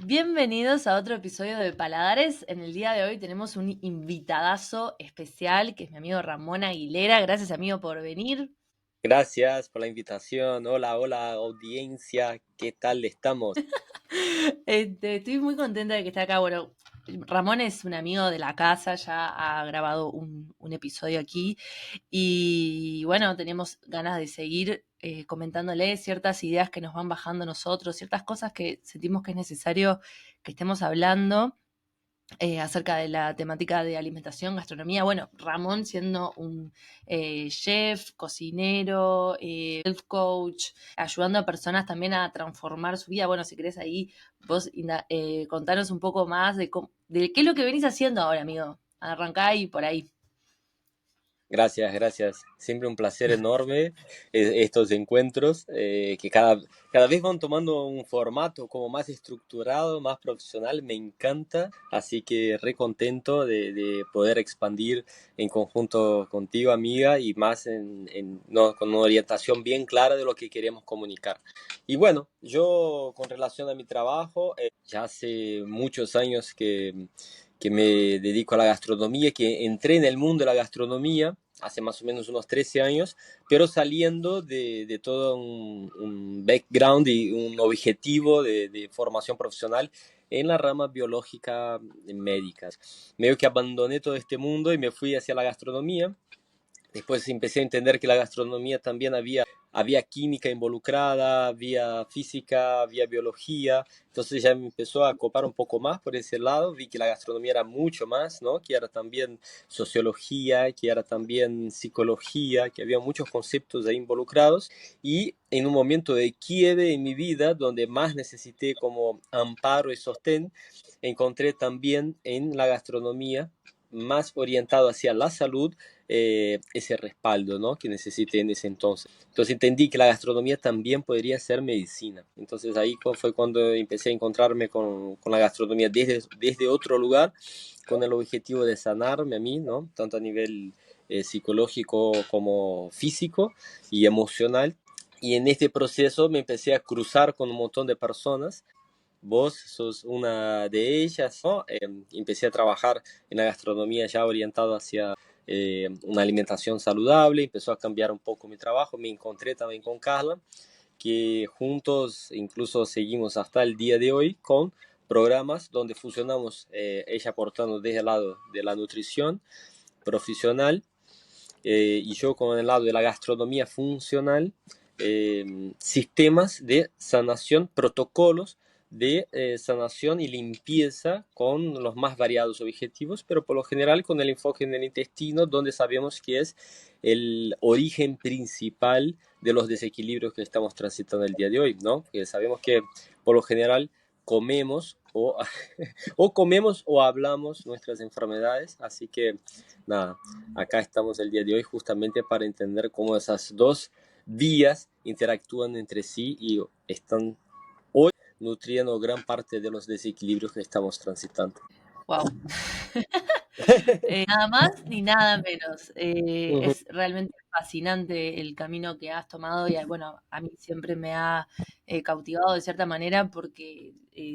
Bienvenidos a otro episodio de Paladares. En el día de hoy tenemos un invitadazo especial que es mi amigo Ramón Aguilera. Gracias, amigo, por venir. Gracias por la invitación. Hola, hola, audiencia. ¿Qué tal estamos? Estoy muy contenta de que esté acá. Bueno, Ramón es un amigo de la casa, ya ha grabado un episodio aquí y bueno, tenemos ganas de seguir comentándole ciertas ideas que nos van bajando nosotros, ciertas cosas que sentimos que es necesario que estemos hablando. Acerca de la temática de alimentación, gastronomía. Bueno, Ramón siendo un chef, cocinero, health coach, ayudando a personas también a transformar su vida. Bueno, si querés ahí vos contanos un poco más de qué es lo que venís haciendo ahora, amigo. Arrancá y por ahí. Gracias, gracias. Siempre un placer enorme estos encuentros que cada vez van tomando un formato como más estructurado, más profesional. Me encanta. Así que re contento de poder expandir en conjunto contigo, amiga, y más no, con una orientación bien clara de lo que queremos comunicar. Y bueno, yo con relación a mi trabajo, ya hace muchos años que me dedico a la gastronomía, que entré en el mundo de la gastronomía hace más o menos unos 13 años, pero saliendo de todo un background y un objetivo de formación profesional en la rama biológica médica. Medio que abandoné todo este mundo y me fui hacia la gastronomía. Después empecé a entender que la gastronomía también había química involucrada, había física, había biología. Entonces ya me empezó a copar un poco más por ese lado. Vi que la gastronomía era mucho más, ¿no? Que era también sociología, que era también psicología, que había muchos conceptos ahí involucrados. Y en un momento de quiebre en mi vida, donde más necesité como amparo y sostén, encontré también en la gastronomía más orientado hacia la salud, ese respaldo, ¿no? Que necesité en ese entonces. Entonces entendí que la gastronomía también podría ser medicina. Entonces ahí fue cuando empecé a encontrarme con la gastronomía desde otro lugar, con el objetivo de sanarme a mí, ¿no? Tanto a nivel psicológico como físico y emocional. Y en este proceso me empecé a cruzar con un montón de personas. Vos sos una de ellas, ¿no? Empecé a trabajar en la gastronomía ya orientado hacia una alimentación saludable. Empezó a cambiar un poco mi trabajo. Me encontré también con Carla, que juntos incluso seguimos hasta el día de hoy con programas donde fusionamos, ella aportando desde el lado de la nutrición profesional, y yo con el lado de la gastronomía funcional, sistemas de sanación, protocolos de sanación y limpieza con los más variados objetivos, pero por lo general con el enfoque en el intestino, donde sabemos que es el origen principal de los desequilibrios que estamos transitando el día de hoy, ¿no? Que sabemos que por lo general comemos o comemos o hablamos nuestras enfermedades, así que nada, acá estamos el día de hoy justamente para entender cómo esas dos vías interactúan entre sí y están hoy nutriendo gran parte de los desequilibrios que estamos transitando. Wow. Nada más ni nada menos. Ujú. Es realmente fascinante el camino que has tomado y bueno, a mí siempre me ha cautivado de cierta manera porque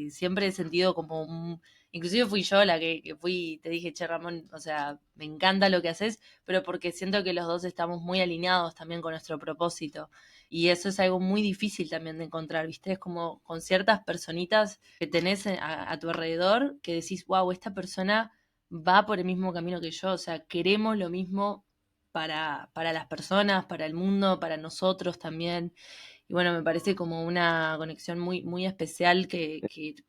siempre he sentido como inclusive fui yo la que fui, te dije, che Ramón, o sea, me encanta lo que haces, pero porque siento que los dos estamos muy alineados también con nuestro propósito y eso es algo muy difícil también de encontrar, ¿viste? Es como con ciertas personitas que tenés a tu alrededor que decís, wow, esta persona va por el mismo camino que yo, o sea, queremos lo mismo para las personas, para el mundo, para nosotros también. Y bueno, me parece como una conexión muy, muy especial que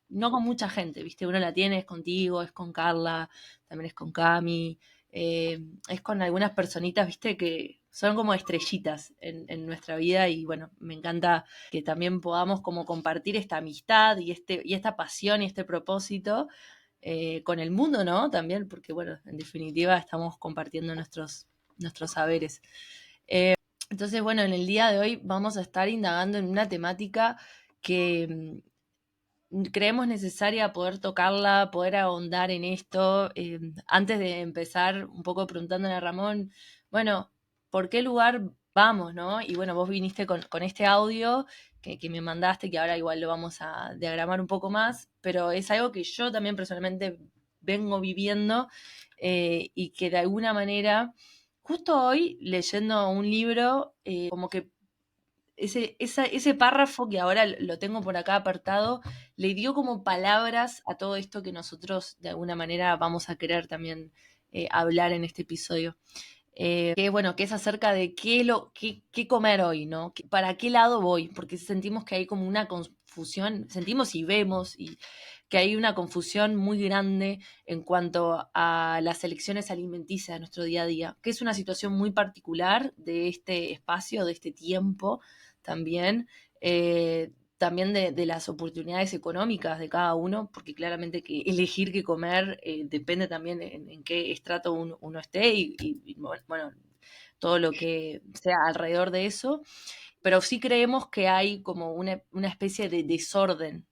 no con mucha gente, ¿viste? Uno la tiene, es contigo, es con Carla, también es con Cami, es con algunas personitas, ¿viste? Que son como estrellitas en nuestra vida y bueno, me encanta que también podamos como compartir esta amistad y esta pasión y este propósito con el mundo, ¿no? También, porque bueno, en definitiva estamos compartiendo nuestros saberes. Entonces, bueno, en el día de hoy vamos a estar indagando en una temática que creemos necesaria poder tocarla, poder ahondar en esto. Antes de empezar, un poco preguntándole a Ramón, bueno, ¿por qué lugar vamos, ¿no? Y bueno, vos viniste con este audio que me mandaste, que ahora igual lo vamos a diagramar un poco más, pero es algo que yo también personalmente vengo viviendo y que de alguna manera, justo hoy leyendo un libro, como que ese párrafo que ahora lo tengo por acá apartado, le dio como palabras a todo esto que nosotros de alguna manera vamos a querer también hablar en este episodio. Que bueno, que es acerca de qué comer hoy, ¿no? ¿Para qué lado voy? Porque sentimos que hay como una confusión, sentimos y vemos y que hay una confusión muy grande en cuanto a las elecciones alimenticias de nuestro día a día, que es una situación muy particular de este espacio, de este tiempo también. También de las oportunidades económicas de cada uno, porque claramente que elegir qué comer depende también en qué estrato uno esté y, bueno, todo lo que sea alrededor de eso, pero sí creemos que hay como una especie de desorden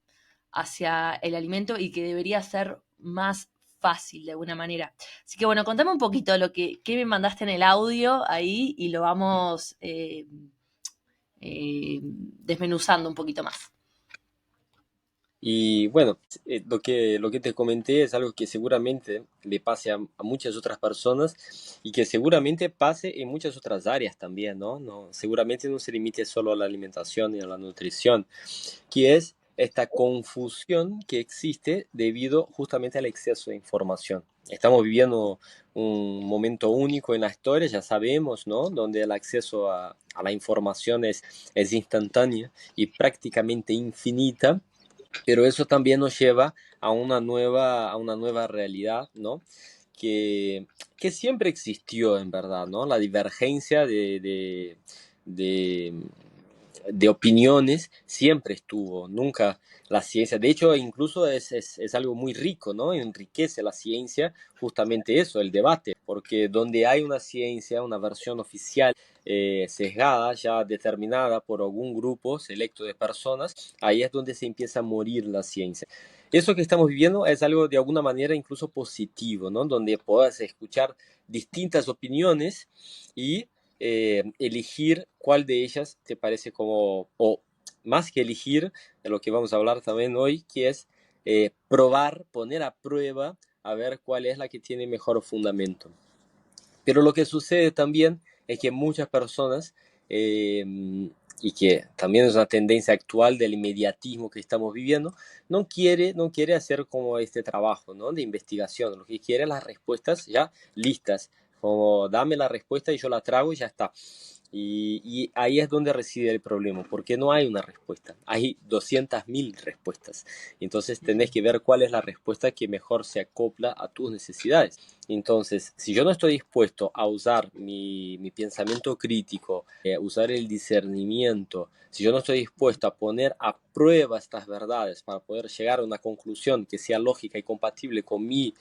hacia el alimento y que debería ser más fácil de alguna manera. Así que bueno, contame un poquito qué me mandaste en el audio ahí y lo vamos desmenuzando un poquito más. Y bueno, lo que te comenté es algo que seguramente le pase a muchas otras personas y que seguramente pase en muchas otras áreas también, ¿no? Seguramente no se limite solo a la alimentación y a la nutrición, que es esta confusión que existe debido justamente al exceso de información. Estamos viviendo un momento único en la historia, ya sabemos, ¿no? Donde el acceso a la información es instantánea y prácticamente infinita, pero eso también nos lleva a una nueva realidad, ¿no? Que siempre existió en verdad, ¿no? La divergencia de, de opiniones siempre estuvo, nunca la ciencia, de hecho incluso es algo muy rico, ¿no? Enriquece la ciencia justamente eso, el debate, porque donde hay una ciencia, una versión oficial sesgada, ya determinada por algún grupo selecto de personas, ahí es donde se empieza a morir la ciencia. Eso que estamos viviendo es algo de alguna manera incluso positivo, ¿no? Donde puedas escuchar distintas opiniones y elegir cuál de ellas te parece como, o más que elegir, de lo que vamos a hablar también hoy, que es probar, poner a prueba, a ver cuál es la que tiene mejor fundamento. Pero lo que sucede también es que muchas personas, y que también es una tendencia actual del inmediatismo que estamos viviendo, no quiere hacer como este trabajo, ¿no? De investigación. Lo que quiere es las respuestas ya listas, como dame la respuesta y yo la trago y ya está. Y ahí es donde reside el problema, porque no hay una respuesta, hay 200.000 respuestas. Entonces tenés que ver cuál es la respuesta que mejor se acopla a tus necesidades. Entonces, si yo no estoy dispuesto a usar mi pensamiento crítico, usar el discernimiento, si yo no estoy dispuesto a poner a prueba estas verdades para poder llegar a una conclusión que sea lógica y compatible con mi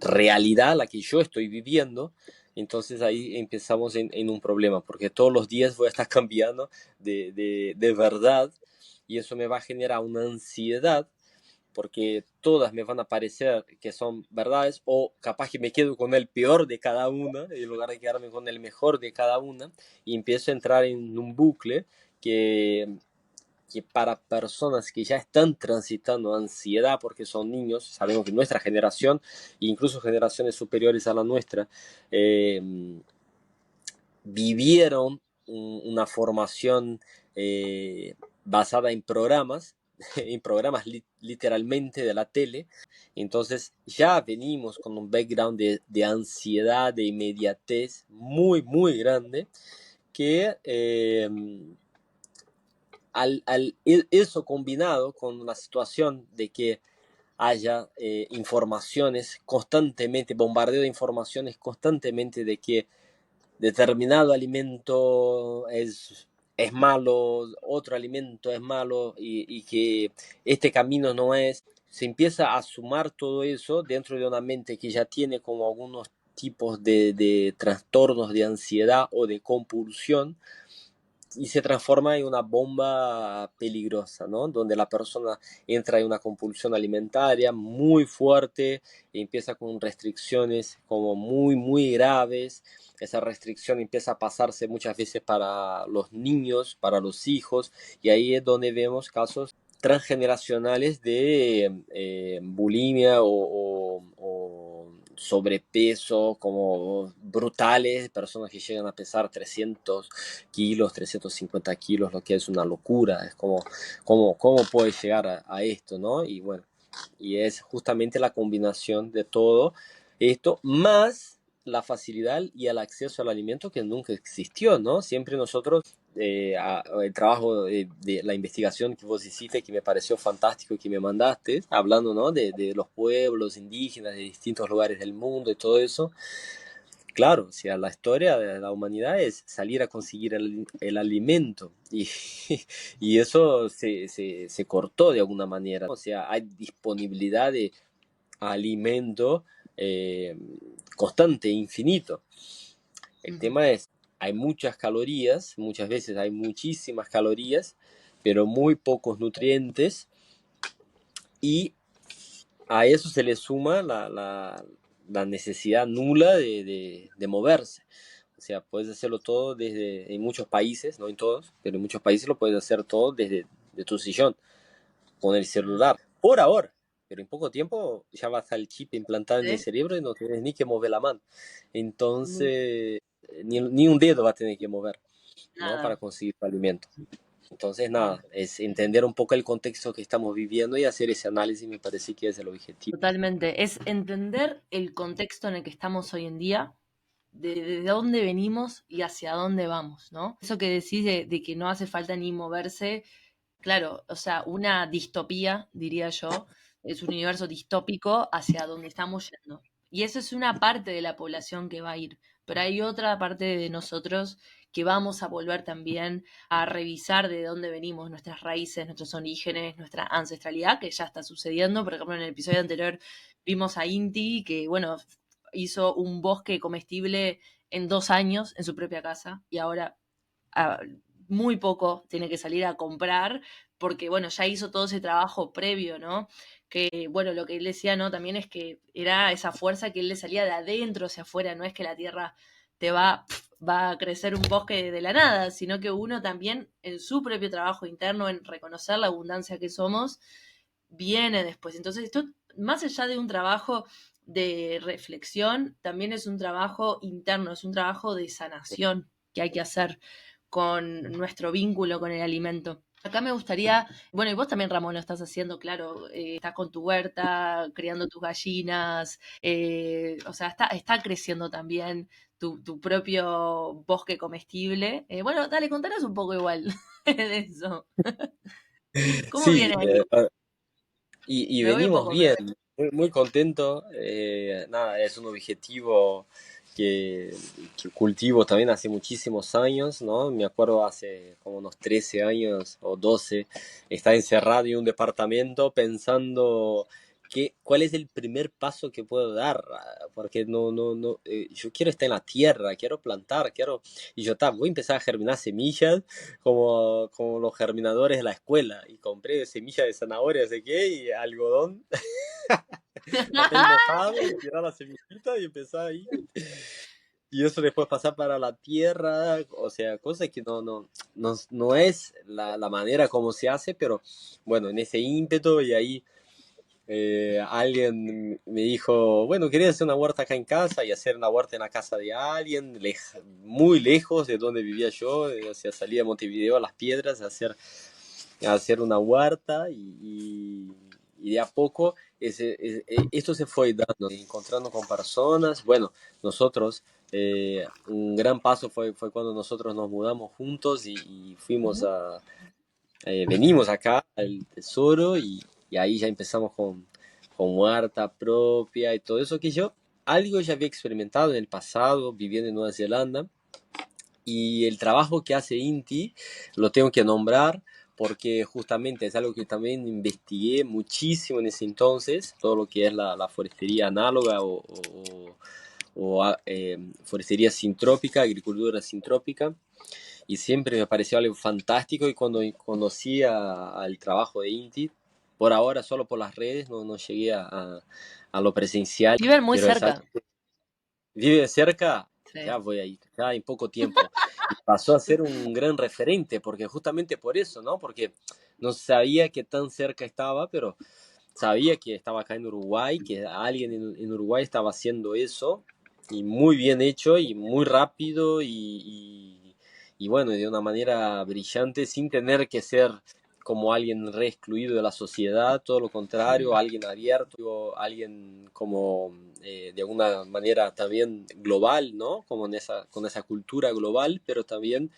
realidad, la que yo estoy viviendo, entonces ahí empezamos en un problema, porque todos los días voy a estar cambiando de verdad y eso me va a generar una ansiedad porque todas me van a parecer que son verdades o capaz que me quedo con el peor de cada una en lugar de quedarme con el mejor de cada una y empiezo a entrar en un bucle que para personas que ya están transitando ansiedad porque son niños, sabemos que nuestra generación, incluso generaciones superiores a la nuestra, eh, vivieron una formación basada en programas, en programas literalmente de la tele. Entonces ya venimos con un background de ansiedad, de inmediatez muy, muy grande, que eso combinado con la situación de que haya informaciones constantemente, bombardeo de informaciones constantemente de que determinado alimento es malo, otro alimento es malo y que este camino no es. Se empieza a sumar todo eso dentro de una mente que ya tiene como algunos tipos de trastornos de ansiedad o de compulsión. y se transforma en una bomba peligrosa, ¿no? Donde la persona entra en una compulsión alimentaria muy fuerte y empieza con restricciones como muy, muy graves. Esa restricción empieza a pasarse muchas veces para los niños, para los hijos, y ahí es donde vemos casos transgeneracionales de bulimia o sobrepeso como brutales, personas que llegan a pesar 300 kilos, 350 kilos, lo que es una locura. Es como, ¿cómo puede llegar a esto, no? Y bueno, y es justamente la combinación de todo esto, más la facilidad y el acceso al alimento que nunca existió, ¿no? Siempre nosotros, el trabajo de la investigación que vos hiciste, que me pareció fantástico, que me mandaste, hablando, ¿no? De los pueblos indígenas de distintos lugares del mundo y todo eso. Claro, o sea, la historia de la humanidad es salir a conseguir el alimento y, y eso se cortó de alguna manera. O sea, hay disponibilidad de alimento eh, constante, infinito. El Ujú. tema es, hay muchas calorías, muchas veces hay muchísimas calorías, pero muy pocos nutrientes y a eso se le suma la necesidad nula de moverse. O sea, puedes hacerlo todo desde, en muchos países, no en todos, pero en muchos países lo puedes hacer todo desde de tu sillón, con el celular, por ahora. Pero en poco tiempo ya va a estar el chip implantado en el Sí, cerebro y no tienes ni que mover la mano. muy- Entonces, ni un dedo va a tener que mover, ¿no? Para nada. conseguir tu alimento. Entonces, nada, es entender un poco el contexto que estamos viviendo y hacer ese análisis me parece que es el objetivo. Totalmente. Es entender el contexto en el que estamos hoy en día, de dónde venimos y hacia dónde vamos, ¿no? Eso que decís de que no hace falta ni moverse, claro, o sea, una distopía, diría yo, es un universo distópico hacia donde estamos yendo. Y eso es una parte de la población que va a ir, pero hay otra parte de nosotros que vamos a volver también a revisar de dónde venimos, nuestras raíces, nuestros orígenes, nuestra ancestralidad, que ya está sucediendo. Por ejemplo, en el episodio anterior vimos a Inti, que, bueno, hizo un bosque comestible en 2 años en su propia casa y ahora a muy poco tiene que salir a comprar porque, bueno, ya hizo todo ese trabajo previo, ¿no? Que, bueno, lo que él decía, ¿no? También es que era esa fuerza que él le salía de adentro hacia afuera, no es que la tierra te va a crecer un bosque de la nada, sino que uno también en su propio trabajo interno, en reconocer la abundancia que somos, viene después. Entonces, esto, más allá de un trabajo de reflexión, también es un trabajo interno, es un trabajo de sanación que hay que hacer con nuestro vínculo con el alimento. Acá me gustaría, bueno, y vos también, Ramón, lo estás haciendo, claro, estás con tu huerta, criando tus gallinas, o sea, está creciendo también tu propio bosque comestible. Bueno, dale, contanos un poco igual de eso. ¿Cómo Sí, viene ahí? y Me voy un venimos poco, bien, muy, muy contento. Nada, es un objetivo que, que cultivo también hace muchísimos años, ¿no? Me acuerdo hace como unos 13 años o 12, estar encerrado en un departamento pensando cuál es el primer paso que puedo dar, porque no, yo quiero estar en la tierra, quiero plantar, y yo voy a empezar a germinar semillas como los germinadores de la escuela. Y compré semillas de zanahoria, no sé qué, y algodón, papel mojado, y tirar la semillita y empezar ahí. Y eso después pasar para la tierra, o sea, cosas que no es la manera como se hace, pero bueno, en ese ímpetu y ahí alguien me dijo, bueno, quería hacer una huerta acá en casa y hacer una huerta en la casa de alguien, muy lejos de donde vivía yo, o sea, salía de Montevideo a Las Piedras a hacer una huerta y de a poco esto se fue dando, encontrando con personas. Bueno, nosotros, un gran paso fue cuando nosotros nos mudamos juntos y fuimos Ujú. venimos acá al tesoro y ahí ya empezamos con huerta propia y todo eso que yo algo ya había experimentado en el pasado viviendo en Nueva Zelanda y el trabajo que hace Inti lo tengo que nombrar porque justamente es algo que también investigué muchísimo en ese entonces, todo lo que es la forestería análoga o forestería sintrópica, agricultura sintrópica, y siempre me pareció algo fantástico. Y cuando conocí al trabajo de Inti, por ahora solo por las redes, no llegué a lo presencial, Viven muy pero es algo cerca. que vive cerca, Sí. ya voy a ir, ya en poco tiempo. Y pasó a ser un gran referente, porque justamente por eso, ¿no? Porque no sabía qué tan cerca estaba, pero sabía que estaba acá en Uruguay, que alguien en Uruguay estaba haciendo eso, y muy bien hecho, y muy rápido, y bueno, de una manera brillante, sin tener que ser como alguien re excluido de la sociedad, todo lo contrario, alguien abierto, alguien como de alguna manera también global, ¿no? Como en con esa cultura global, pero también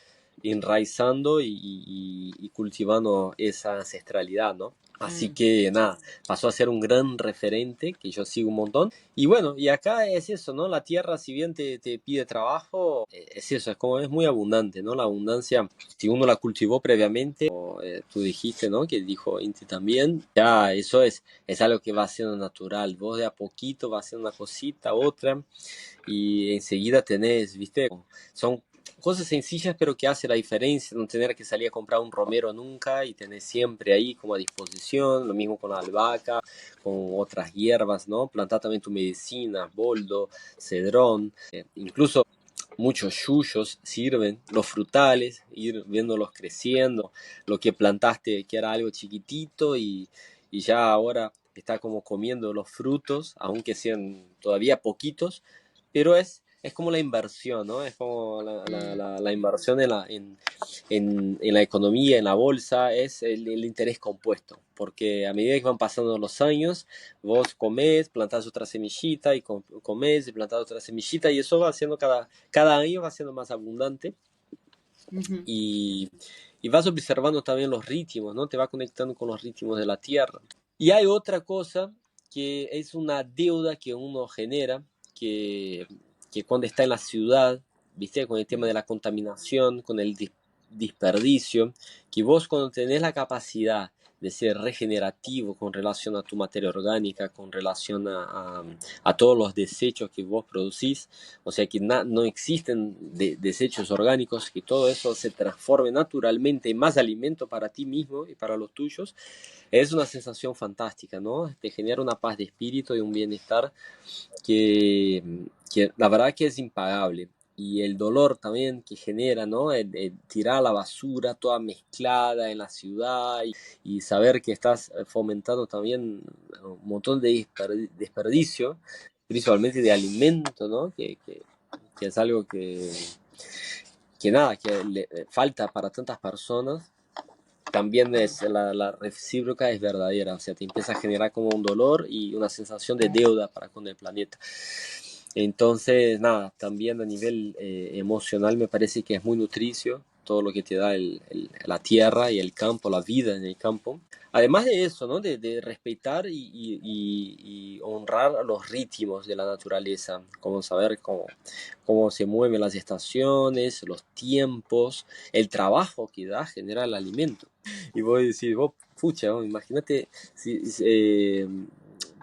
enraizando y cultivando esa ancestralidad, ¿no? Así Mm. que nada, pasó a ser un gran referente que yo sigo un montón. Y bueno, y acá es eso, ¿no? La tierra, si bien te pide trabajo, es eso, es como es muy abundante, ¿no? La abundancia, si uno la cultivó previamente, o tú dijiste, ¿no? Que dijo Inti también, ya eso es algo que va siendo natural. Vos de a poquito vas haciendo una cosita, otra, y enseguida tenés, ¿viste? Son cosas sencillas pero que hace la diferencia, no tener que salir a comprar un romero nunca y tener siempre ahí como a disposición, lo mismo con la albahaca, con otras hierbas, ¿no? Plantar también tu medicina, boldo, cedrón, incluso muchos yuyos sirven, los frutales, ir viéndolos creciendo, lo que plantaste que era algo chiquitito y ya ahora está como comiendo los frutos, aunque sean todavía poquitos, pero es como la inversión, ¿no? Es como Mm. la inversión en la economía, en la bolsa, es el interés compuesto, porque a medida que van pasando los años, vos comés, plantás otra semillita y comés y plantás otra semillita y eso va haciendo cada año va siendo más abundante Ujú. y, y vas observando también los ritmos, ¿no? Te va conectando con los ritmos de la tierra. Y hay otra cosa que es una deuda que uno genera, que, que cuando está en la ciudad, ¿viste? Con el tema de la contaminación, con el desperdicio, que vos cuando tenés la capacidad de ser regenerativo con relación a tu materia orgánica, con relación a todos los desechos que vos producís, o sea que no existen desechos orgánicos, que todo eso se transforme naturalmente en más alimento para ti mismo y para los tuyos, es una sensación fantástica, ¿no? Te genera una paz de espíritu y un bienestar que, que la verdad que es impagable. Y el dolor también que genera, ¿no? El tirar la basura toda mezclada en la ciudad y saber que estás fomentando también un montón de desperdicio, principalmente de alimento, ¿no? Que es algo que nada, que le falta para tantas personas, también es la recíproca es verdadera, o sea, te empieza a generar como un dolor y una sensación de deuda para con el planeta. Entonces, nada, también a nivel emocional me parece que es muy nutricio todo lo que te da la tierra y el campo, la vida en el campo. Además de eso, ¿no? De respetar y honrar los ritmos de la naturaleza, como saber cómo se mueven las estaciones, los tiempos, el trabajo que da genera el alimento. Y voy a decir, vos, pucha, ¿no? Imagínate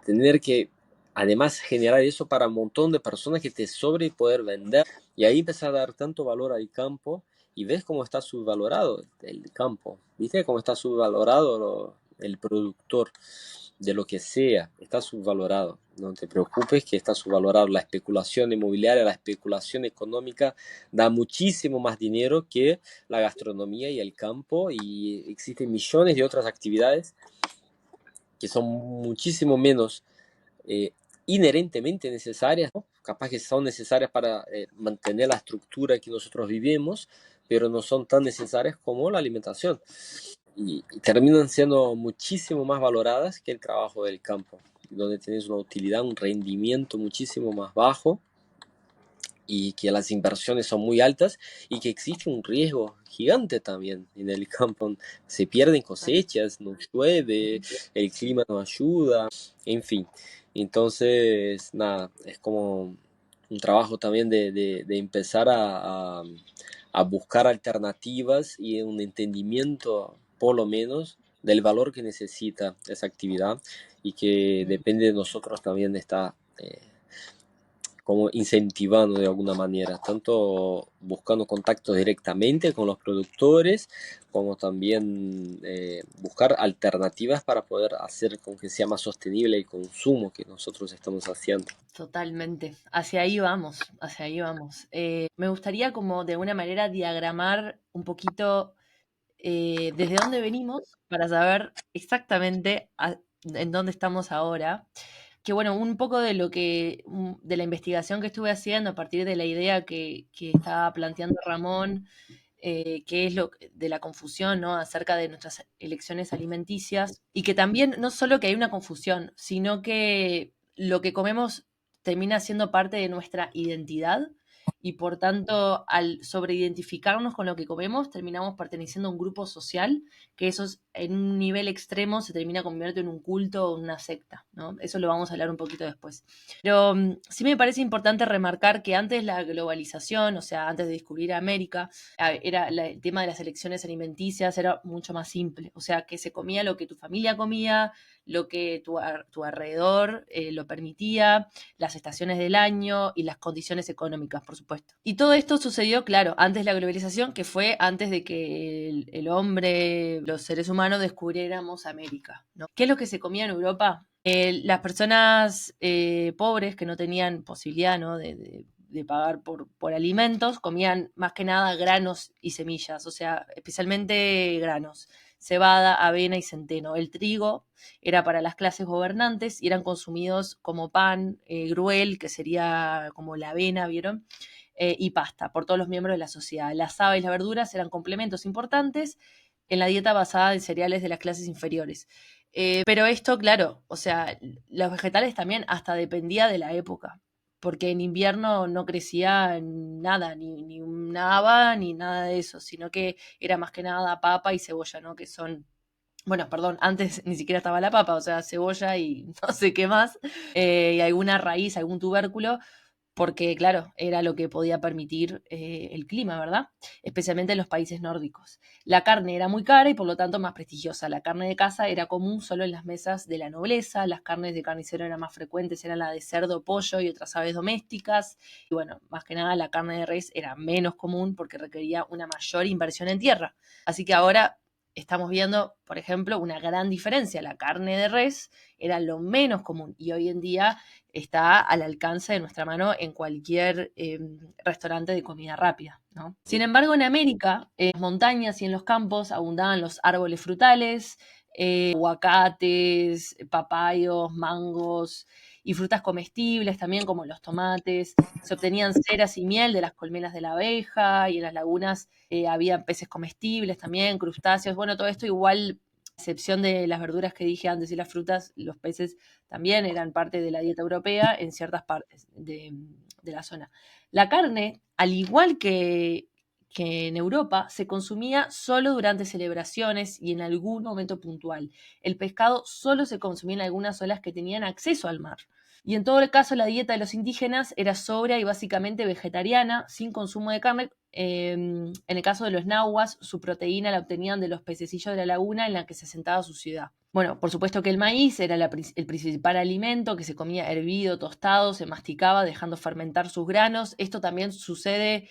tener que además generar eso para un montón de personas que te sobre y poder vender. Y ahí empieza a dar tanto valor al campo y ves cómo está subvalorado el campo. ¿Viste cómo está subvalorado el productor de lo que sea? Está subvalorado. No te preocupes que está subvalorado. La especulación inmobiliaria, la especulación económica da muchísimo más dinero que la gastronomía y el campo y existen millones de otras actividades que son muchísimo menos eh, inherentemente necesarias, ¿no? Capaz que son necesarias para mantener la estructura que nosotros vivimos, pero no son tan necesarias como la alimentación. Y terminan siendo muchísimo más valoradas que el trabajo del campo, donde tienes una utilidad, un rendimiento muchísimo más bajo y que las inversiones son muy altas y que existe un riesgo gigante también en el campo. Se pierden cosechas, no llueve, el clima no ayuda, en fin. Entonces, nada, es como un trabajo también de empezar a buscar alternativas y un entendimiento, por lo menos, del valor que necesita esa actividad y que Mm. depende de nosotros también de esta como incentivando de alguna manera, tanto buscando contacto directamente con los productores, como también buscar alternativas para poder hacer con que sea más sostenible el consumo que nosotros estamos haciendo. Totalmente. Hacia ahí vamos, hacia ahí vamos. Me gustaría como de una manera diagramar un poquito desde dónde venimos para saber exactamente en dónde estamos ahora. Que bueno, un poco de lo que, de la investigación que estuve haciendo a partir de la idea que estaba planteando Ramón, que es de la confusión, ¿no? Acerca de nuestras elecciones alimenticias, y que también no solo que hay una confusión, sino que lo que comemos termina siendo parte de nuestra identidad y por tanto al sobreidentificarnos con lo que comemos terminamos perteneciendo a un grupo social que eso en un nivel extremo se termina convirtiendo en un culto o una secta, ¿no? Eso lo vamos a hablar un poquito después. Pero sí me parece importante remarcar que antes la globalización, o sea, antes de descubrir América, era el tema de las elecciones alimenticias era mucho más simple. O sea, que se comía lo que tu familia comía, lo que tu alrededor lo permitía, las estaciones del año y las condiciones económicas, por supuesto. Y todo esto sucedió, claro, antes de la globalización, que fue antes de que el hombre, los seres humanos, descubriéramos América, ¿no? ¿Qué es lo que se comía en Europa? Las personas pobres que no tenían posibilidad, ¿no? de pagar por alimentos, comían más que nada granos y semillas, o sea, especialmente granos, cebada, avena y centeno. El trigo era para las clases gobernantes y eran consumidos como pan, gruel, que sería como la avena, ¿vieron? Y pasta por todos los miembros de la sociedad. Las habas y las verduras eran complementos importantes en la dieta basada en cereales de las clases inferiores. Pero esto, claro, o sea, los vegetales también hasta dependía de la época, porque en invierno no crecía nada, ni una haba, ni nada de eso, sino que era más que nada papa y cebolla, ¿no? Que son, bueno, perdón, antes ni siquiera estaba la papa, o sea, cebolla y no sé qué más, y alguna raíz, algún tubérculo, porque claro, era lo que podía permitir el clima, ¿verdad? Especialmente en los países nórdicos. La carne era muy cara y por lo tanto más prestigiosa. La carne de caza era común solo en las mesas de la nobleza, las carnes de carnicero eran más frecuentes, eran la de cerdo, pollo y otras aves domésticas. Y bueno, más que nada la carne de res era menos común porque requería una mayor inversión en tierra. Así que ahora estamos viendo, por ejemplo, una gran diferencia. La carne de res era lo menos común y hoy en día está al alcance de nuestra mano en cualquier restaurante de comida rápida, ¿no? Sin embargo, en América, en las montañas y en los campos abundaban los árboles frutales, aguacates, papayos, mangos y frutas comestibles también como los tomates. Se obtenían ceras y miel de las colmenas de la abeja y en las lagunas había peces comestibles también, crustáceos. Bueno, todo esto igual, excepción de las verduras que dije antes y las frutas, los peces también eran parte de la dieta europea en ciertas partes de la zona. La carne, al igual que en Europa, se consumía solo durante celebraciones y en algún momento puntual. El pescado solo se consumía en algunas zonas que tenían acceso al mar. Y en todo el caso, la dieta de los indígenas era sobria y básicamente vegetariana, sin consumo de carne. En el caso de los nahuas, su proteína la obtenían de los pececillos de la laguna en la que se asentaba su ciudad. Bueno, por supuesto que el maíz era el principal alimento que se comía hervido, tostado, se masticaba dejando fermentar sus granos. Esto también sucede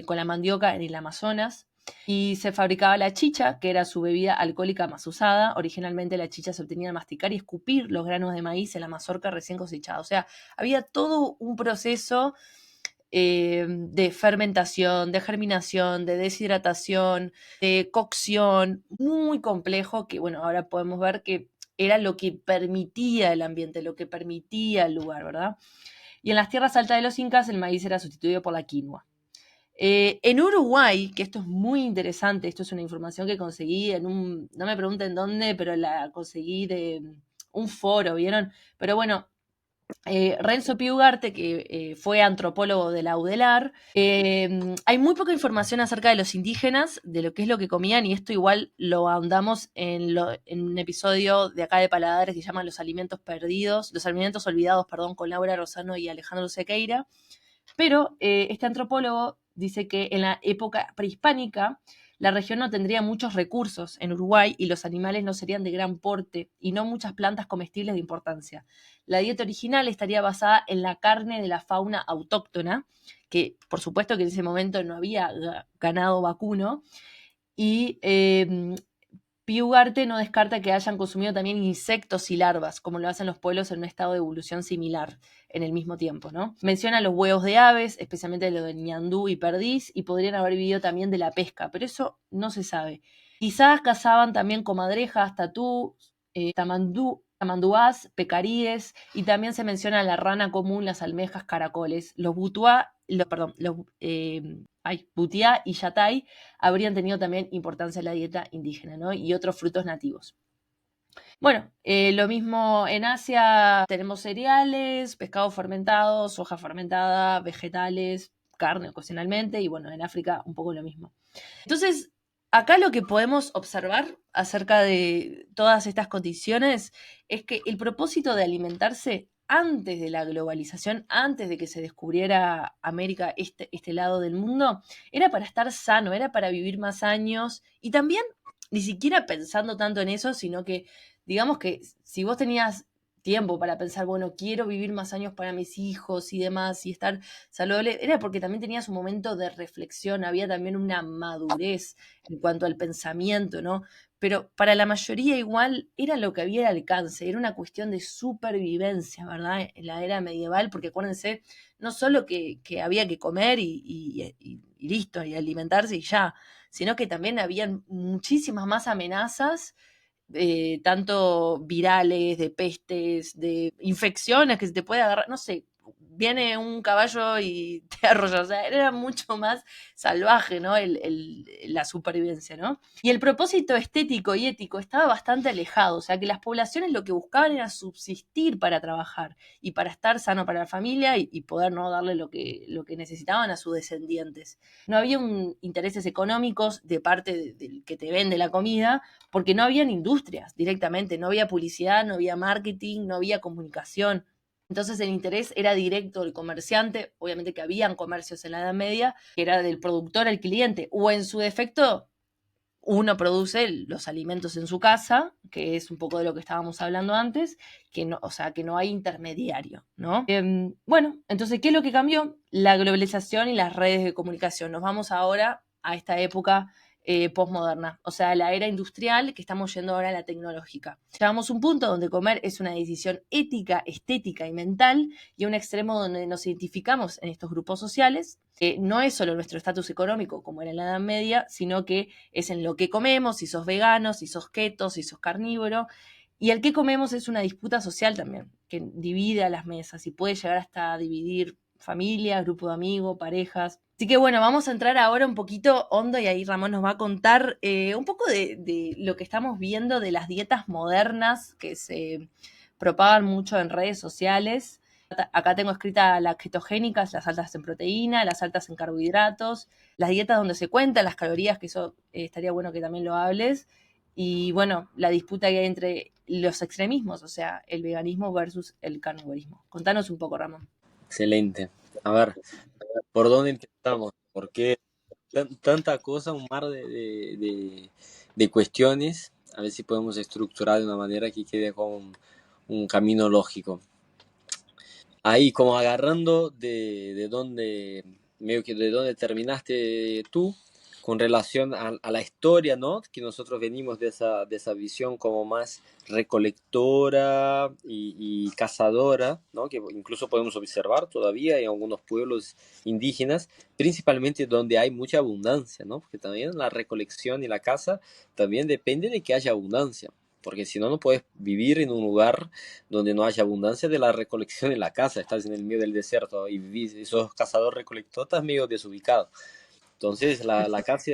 con la mandioca en el Amazonas. Y se fabricaba la chicha, que era su bebida alcohólica más usada. Originalmente la chicha se obtenía al masticar y escupir los granos de maíz en la mazorca recién cosechada. O sea, había todo un proceso de fermentación, de germinación, de deshidratación, de cocción, muy complejo, que bueno, ahora podemos ver que era lo que permitía el ambiente, lo que permitía el lugar, ¿verdad? Y en las tierras altas de los incas el maíz era sustituido por la quinoa. En Uruguay, que esto es muy interesante, esto es una información que conseguí no me pregunten dónde, pero la conseguí de un foro, ¿vieron? Pero bueno, Renzo Piugarte, que fue antropólogo de la UDELAR. Hay muy poca información acerca de los indígenas, de lo que es lo que comían, y esto igual lo ahondamos en un episodio de acá de Paladares que se llama Los alimentos perdidos, los alimentos olvidados, perdón, con Laura Rosano y Alejandro Sequeira. Pero este antropólogo dice que en la época prehispánica la región no tendría muchos recursos en Uruguay y los animales no serían de gran porte y no muchas plantas comestibles de importancia. La dieta original estaría basada en la carne de la fauna autóctona, que por supuesto que en ese momento no había ganado vacuno, y Piugarte no descarta que hayan consumido también insectos y larvas, como lo hacen los pueblos en un estado de evolución similar en el mismo tiempo, ¿no? Menciona los huevos de aves, especialmente los de ñandú y perdiz, y podrían haber vivido también de la pesca, pero eso no se sabe. Quizás cazaban también comadrejas, tatú, tamandúas, pecaríes, y también se menciona la rana común, las almejas, caracoles. Los butuá, butiá y yatay habrían tenido también importancia en la dieta indígena, ¿no? Y otros frutos nativos. Bueno, lo mismo en Asia, tenemos cereales, pescados fermentados, soja fermentada, vegetales, carne ocasionalmente, y bueno, en África un poco lo mismo. Entonces, acá lo que podemos observar acerca de todas estas condiciones es que el propósito de alimentarse antes de la globalización, antes de que se descubriera América, este lado del mundo, era para estar sano, era para vivir más años y también ni siquiera pensando tanto en eso, sino que digamos que si vos tenías tiempo para pensar, bueno, quiero vivir más años para mis hijos y demás y estar saludable, era porque también tenías un momento de reflexión, había también una madurez en cuanto al pensamiento, ¿no? Pero para la mayoría igual era lo que había al alcance, era una cuestión de supervivencia, ¿verdad? En la era medieval, porque acuérdense, no solo que había que comer y listo, y alimentarse y ya, sino que también habían muchísimas más amenazas tanto virales, de pestes, de infecciones que se te puede agarrar, no sé, viene un caballo y te arrolla, o sea, era mucho más salvaje, ¿no? La supervivencia, ¿no? Y el propósito estético y ético estaba bastante alejado, o sea, que las poblaciones lo que buscaban era subsistir para trabajar y para estar sano para la familia y poder no darle lo que necesitaban a sus descendientes. No había intereses económicos de parte del que te vende la comida, porque no habían industrias directamente, no había publicidad, no había marketing, no había comunicación. Entonces el interés era directo del comerciante, obviamente que habían comercios en la Edad Media, que era del productor al cliente, o en su defecto, uno produce los alimentos en su casa, que es un poco de lo que estábamos hablando antes, que no, o sea, que no hay intermediario, ¿no? Bueno, entonces, ¿qué es lo que cambió? La globalización y las redes de comunicación. Nos vamos ahora a esta época postmoderna, o sea, la era industrial que estamos yendo ahora a la tecnológica. Llegamos a un punto donde comer es una decisión ética, estética y mental, y a un extremo donde nos identificamos en estos grupos sociales. No es solo nuestro estatus económico, como era en la Edad Media, sino que es en lo que comemos, si sos vegano, si sos keto, si sos carnívoro. Y el que comemos es una disputa social también, que divide a las mesas y puede llegar hasta dividir familias, grupo de amigos, parejas. Así que bueno, vamos a entrar ahora un poquito hondo y ahí Ramón nos va a contar un poco de lo que estamos viendo de las dietas modernas que se propagan mucho en redes sociales. Acá tengo escrita las ketogénicas, las altas en proteína, las altas en carbohidratos, las dietas donde se cuentan las calorías, que eso estaría bueno que también lo hables, y bueno, la disputa que hay entre los extremismos, o sea, el veganismo versus el carnivorismo. Contanos un poco, Ramón. Excelente. A ver, ¿por dónde empezamos? ¿Por qué tanta cosa, un mar de cuestiones? A ver si podemos estructurar de una manera que quede con un camino lógico. Ahí, como agarrando de donde, medio que de donde terminaste tú, con relación a la historia, ¿no? Que nosotros venimos de esa visión como más recolectora y cazadora, ¿no? Que incluso podemos observar todavía en algunos pueblos indígenas, principalmente donde hay mucha abundancia, ¿no? Porque también la recolección y la caza también depende de que haya abundancia. Porque si no, no puedes vivir en un lugar donde no haya abundancia de la recolección en la casa. Estás en el medio del desierto y vivís, y sos cazador-recolector, estás medio desubicado. Entonces, la caza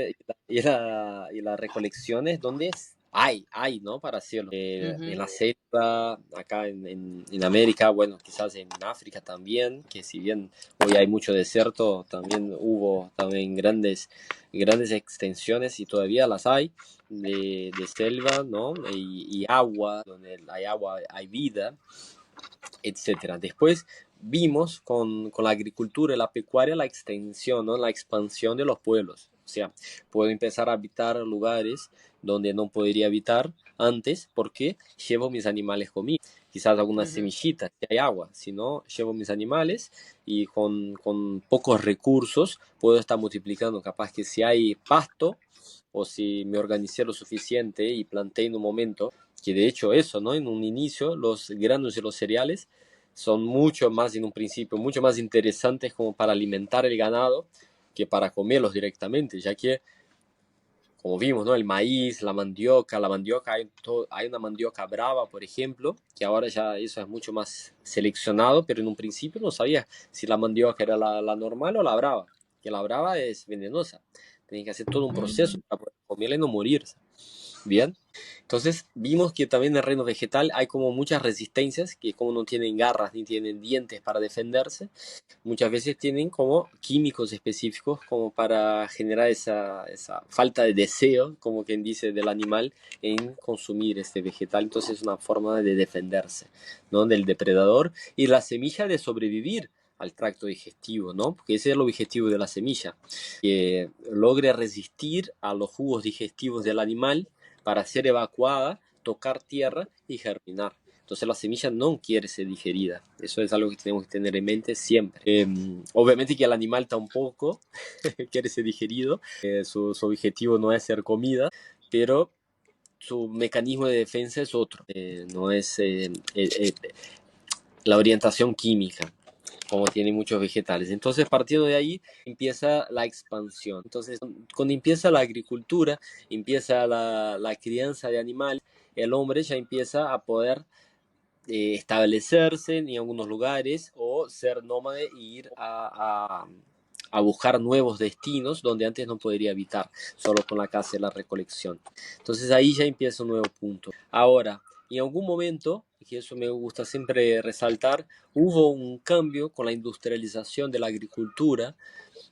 y la recolección es donde hay, ¿no? Para hacerlo. En Ujú. la selva, acá en América, bueno, quizás en África también, que si bien hoy hay mucho desierto, también hubo también grandes extensiones y todavía las hay de selva, ¿no? Y agua, donde hay agua, hay vida, etcétera. Después vimos con la agricultura y la pecuaria la extensión, ¿no? La expansión de los pueblos. O sea, puedo empezar a habitar lugares donde no podría habitar antes porque llevo mis animales conmigo. Quizás algunas Ujú, semillitas, si hay agua, si no, llevo mis animales y con pocos recursos puedo estar multiplicando. Capaz que si hay pasto o si me organicé lo suficiente y planté en un momento, que de hecho eso, ¿no? En un inicio los granos y los cereales son mucho más, en un principio, mucho más interesantes como para alimentar el ganado que para comerlos directamente, ya que, como vimos, ¿no? El maíz, la mandioca, hay una mandioca brava, por ejemplo, que ahora ya eso es mucho más seleccionado, pero en un principio no sabía si la mandioca era la normal o la brava, que la brava es venenosa. Tienen que hacer todo un proceso mm, para poder comerla y no morirse. Bien. Entonces vimos que también en el reino vegetal hay como muchas resistencias, que como no tienen garras ni tienen dientes para defenderse, muchas veces tienen como químicos específicos como para generar esa falta de deseo, como quien dice, del animal en consumir este vegetal. Entonces es una forma de defenderse, ¿no? Del depredador y la semilla de sobrevivir al tracto digestivo, ¿no? Porque ese es el objetivo de la semilla, que logre resistir a los jugos digestivos del animal para ser evacuada, tocar tierra y germinar. Entonces la semilla no quiere ser digerida. Eso es algo que tenemos que tener en mente siempre. Obviamente que el animal tampoco quiere ser digerido. Su objetivo no es ser comida, pero su mecanismo de defensa es otro. No es la orientación química como tiene muchos vegetales. Entonces, partiendo de ahí, empieza la expansión. Entonces, cuando empieza la agricultura, empieza la crianza de animales, el hombre ya empieza a poder establecerse en algunos lugares o ser nómade e ir a buscar nuevos destinos donde antes no podría habitar, solo con la caza y la recolección. Entonces ahí ya empieza un nuevo punto. Ahora, en algún momento, y eso me gusta siempre resaltar, hubo un cambio con la industrialización de la agricultura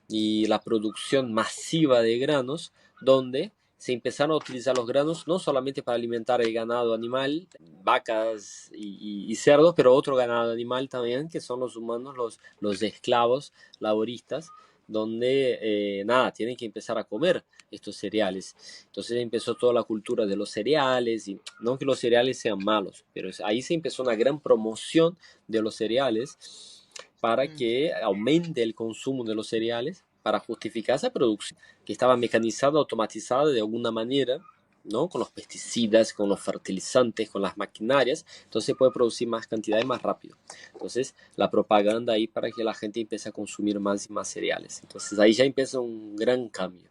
y la producción masiva de granos, donde se empezaron a utilizar los granos no solamente para alimentar el ganado animal, vacas y cerdos, pero otro ganado animal también, que son los humanos, los esclavos laboristas, donde nada, tienen que empezar a comer estos cereales. Entonces empezó toda la cultura de los cereales, y no que los cereales sean malos, pero ahí se empezó una gran promoción de los cereales para mm, que aumente el consumo de los cereales para justificar esa producción, que estaba mecanizada, automatizada de alguna manera, ¿no? Con los pesticidas, con los fertilizantes, con las maquinarias, entonces se puede producir más cantidad y más rápido. Entonces, la propaganda ahí para que la gente empiece a consumir más y más cereales. Entonces, ahí ya empieza un gran cambio.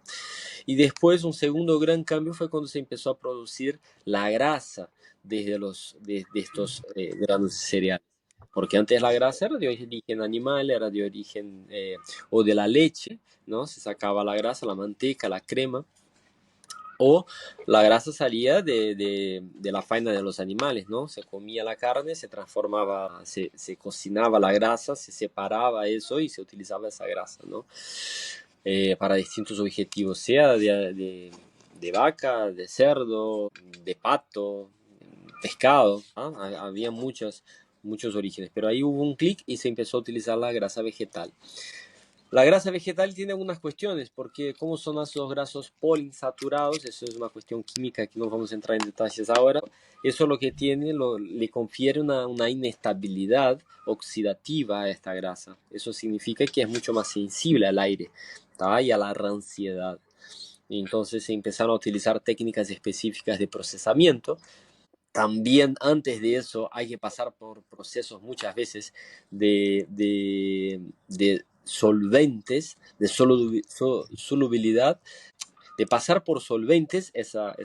Y después, un segundo gran cambio fue cuando se empezó a producir la grasa de estos granos de cereales. Porque antes la grasa era de origen animal, era de origen o de la leche, ¿no? Se sacaba la grasa, la manteca, la crema, o la grasa salía de la faena de los animales, ¿no? Se comía la carne, se transformaba, se cocinaba la grasa, se separaba eso y se utilizaba esa grasa, ¿no? Para distintos objetivos, sea de vaca, de cerdo, de pato, pescado, ¿ah? Había muchos orígenes, pero ahí hubo un clic y se empezó a utilizar la grasa vegetal. La grasa vegetal tiene algunas cuestiones, porque como son ácidos grasos poliinsaturados, eso es una cuestión química que no vamos a entrar en detalles ahora, eso lo que tiene, le confiere una inestabilidad oxidativa a esta grasa. Eso significa que es mucho más sensible al aire, ¿tá? Y a la ranciedad. Y entonces se empezaron a utilizar técnicas específicas de procesamiento. También antes de eso hay que pasar por procesos muchas veces de solventes, de solubilidad, de pasar por solventes esa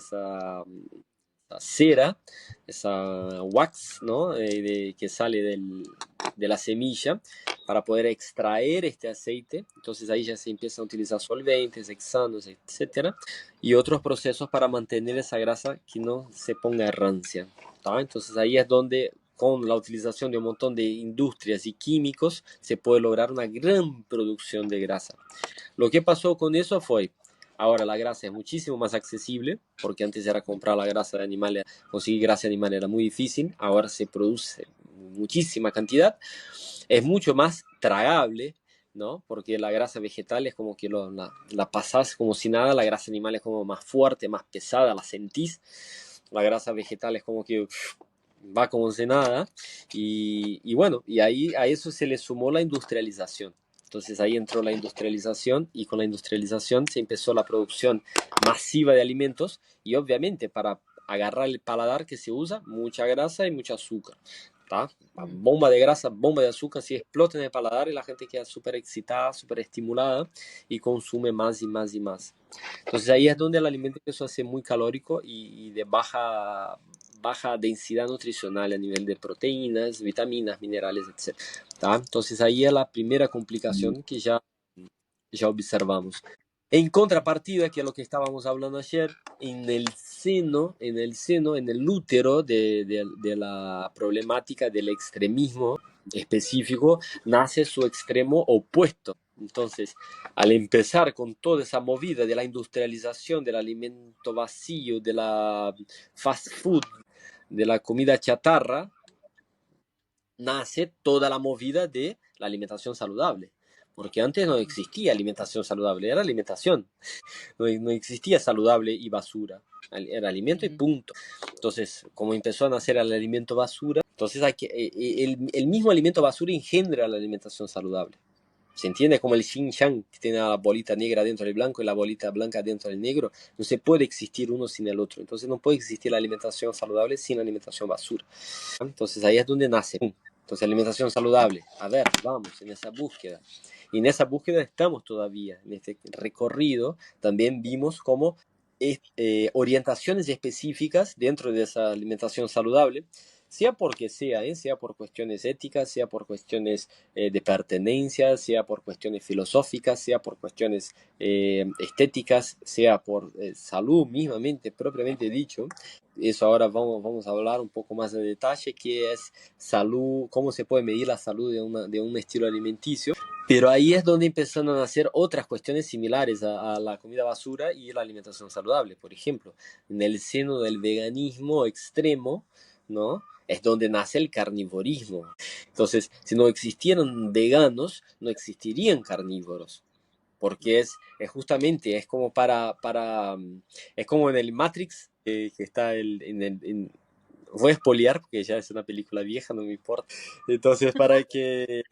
cera, esa wax, ¿no? Que sale de la semilla para poder extraer este aceite. Entonces ahí ya se empiezan a utilizar solventes, hexanos, etcétera, y otros procesos para mantener esa grasa que no se ponga rancia. ¿Tá? Entonces ahí es donde con la utilización de un montón de industrias y químicos se puede lograr una gran producción de grasa. Lo que pasó con eso fue, ahora la grasa es muchísimo más accesible, porque antes era comprar la grasa de animales, conseguir grasa de animal era muy difícil, ahora se produce muchísima cantidad, es mucho más tragable, ¿no? Porque la grasa vegetal es como que la pasás como si nada, la grasa animal es como más fuerte, más pesada, la sentís. La grasa vegetal es como que va como si nada. Y bueno, y ahí a eso se le sumó la industrialización. Entonces ahí entró la industrialización y con la industrialización se empezó la producción masiva de alimentos y obviamente para agarrar el paladar que se usa, mucha grasa y mucho azúcar. ¿Tá? Mm. Bomba de grasa, bomba de azúcar, si explota en el paladar y la gente queda súper excitada, súper estimulada y consume más y más y más. Entonces ahí es donde el alimento empezó a ser muy calórico y de baja densidad nutricional a nivel de proteínas, vitaminas, minerales, etc. ¿Tá? Entonces ahí es la primera complicación que ya observamos. En contrapartida, que es lo que estábamos hablando ayer, en el útero de la problemática del extremismo específico, nace su extremo opuesto. Entonces, al empezar con toda esa movida de la industrialización, del alimento vacío, de la fast food, de la comida chatarra, nace toda la movida de la alimentación saludable. Porque antes no existía alimentación saludable, era alimentación. No existía saludable y basura. Era alimento y Mm. punto. Entonces, como empezó a nacer el alimento basura, entonces el mismo alimento basura engendra la alimentación saludable. ¿Se entiende? Como el yin yang, que tiene la bolita negra dentro del blanco y la bolita blanca dentro del negro. No se puede existir uno sin el otro. Entonces no puede existir la alimentación saludable sin la alimentación basura. Entonces ahí es donde nace. Entonces alimentación saludable. A ver, vamos en esa búsqueda. Y en esa búsqueda estamos todavía. En este recorrido también vimos como orientaciones específicas dentro de esa alimentación saludable, sea porque sea, sea por cuestiones éticas, sea por cuestiones de pertenencia, sea por cuestiones filosóficas, sea por cuestiones estéticas, sea por salud mismamente, propiamente dicho. Eso ahora vamos a hablar un poco más de detalle, qué es salud, cómo se puede medir la salud de un estilo alimenticio. Pero ahí es donde empezaron a nacer otras cuestiones similares a la comida basura y la alimentación saludable. Por ejemplo, en el seno del veganismo extremo, ¿no? Es donde nace el carnivorismo. Entonces, si no existieran veganos, no existirían carnívoros. Porque es justamente, es como es como en el Matrix, que está voy a espolear porque ya es una película vieja, no me importa. Entonces, para que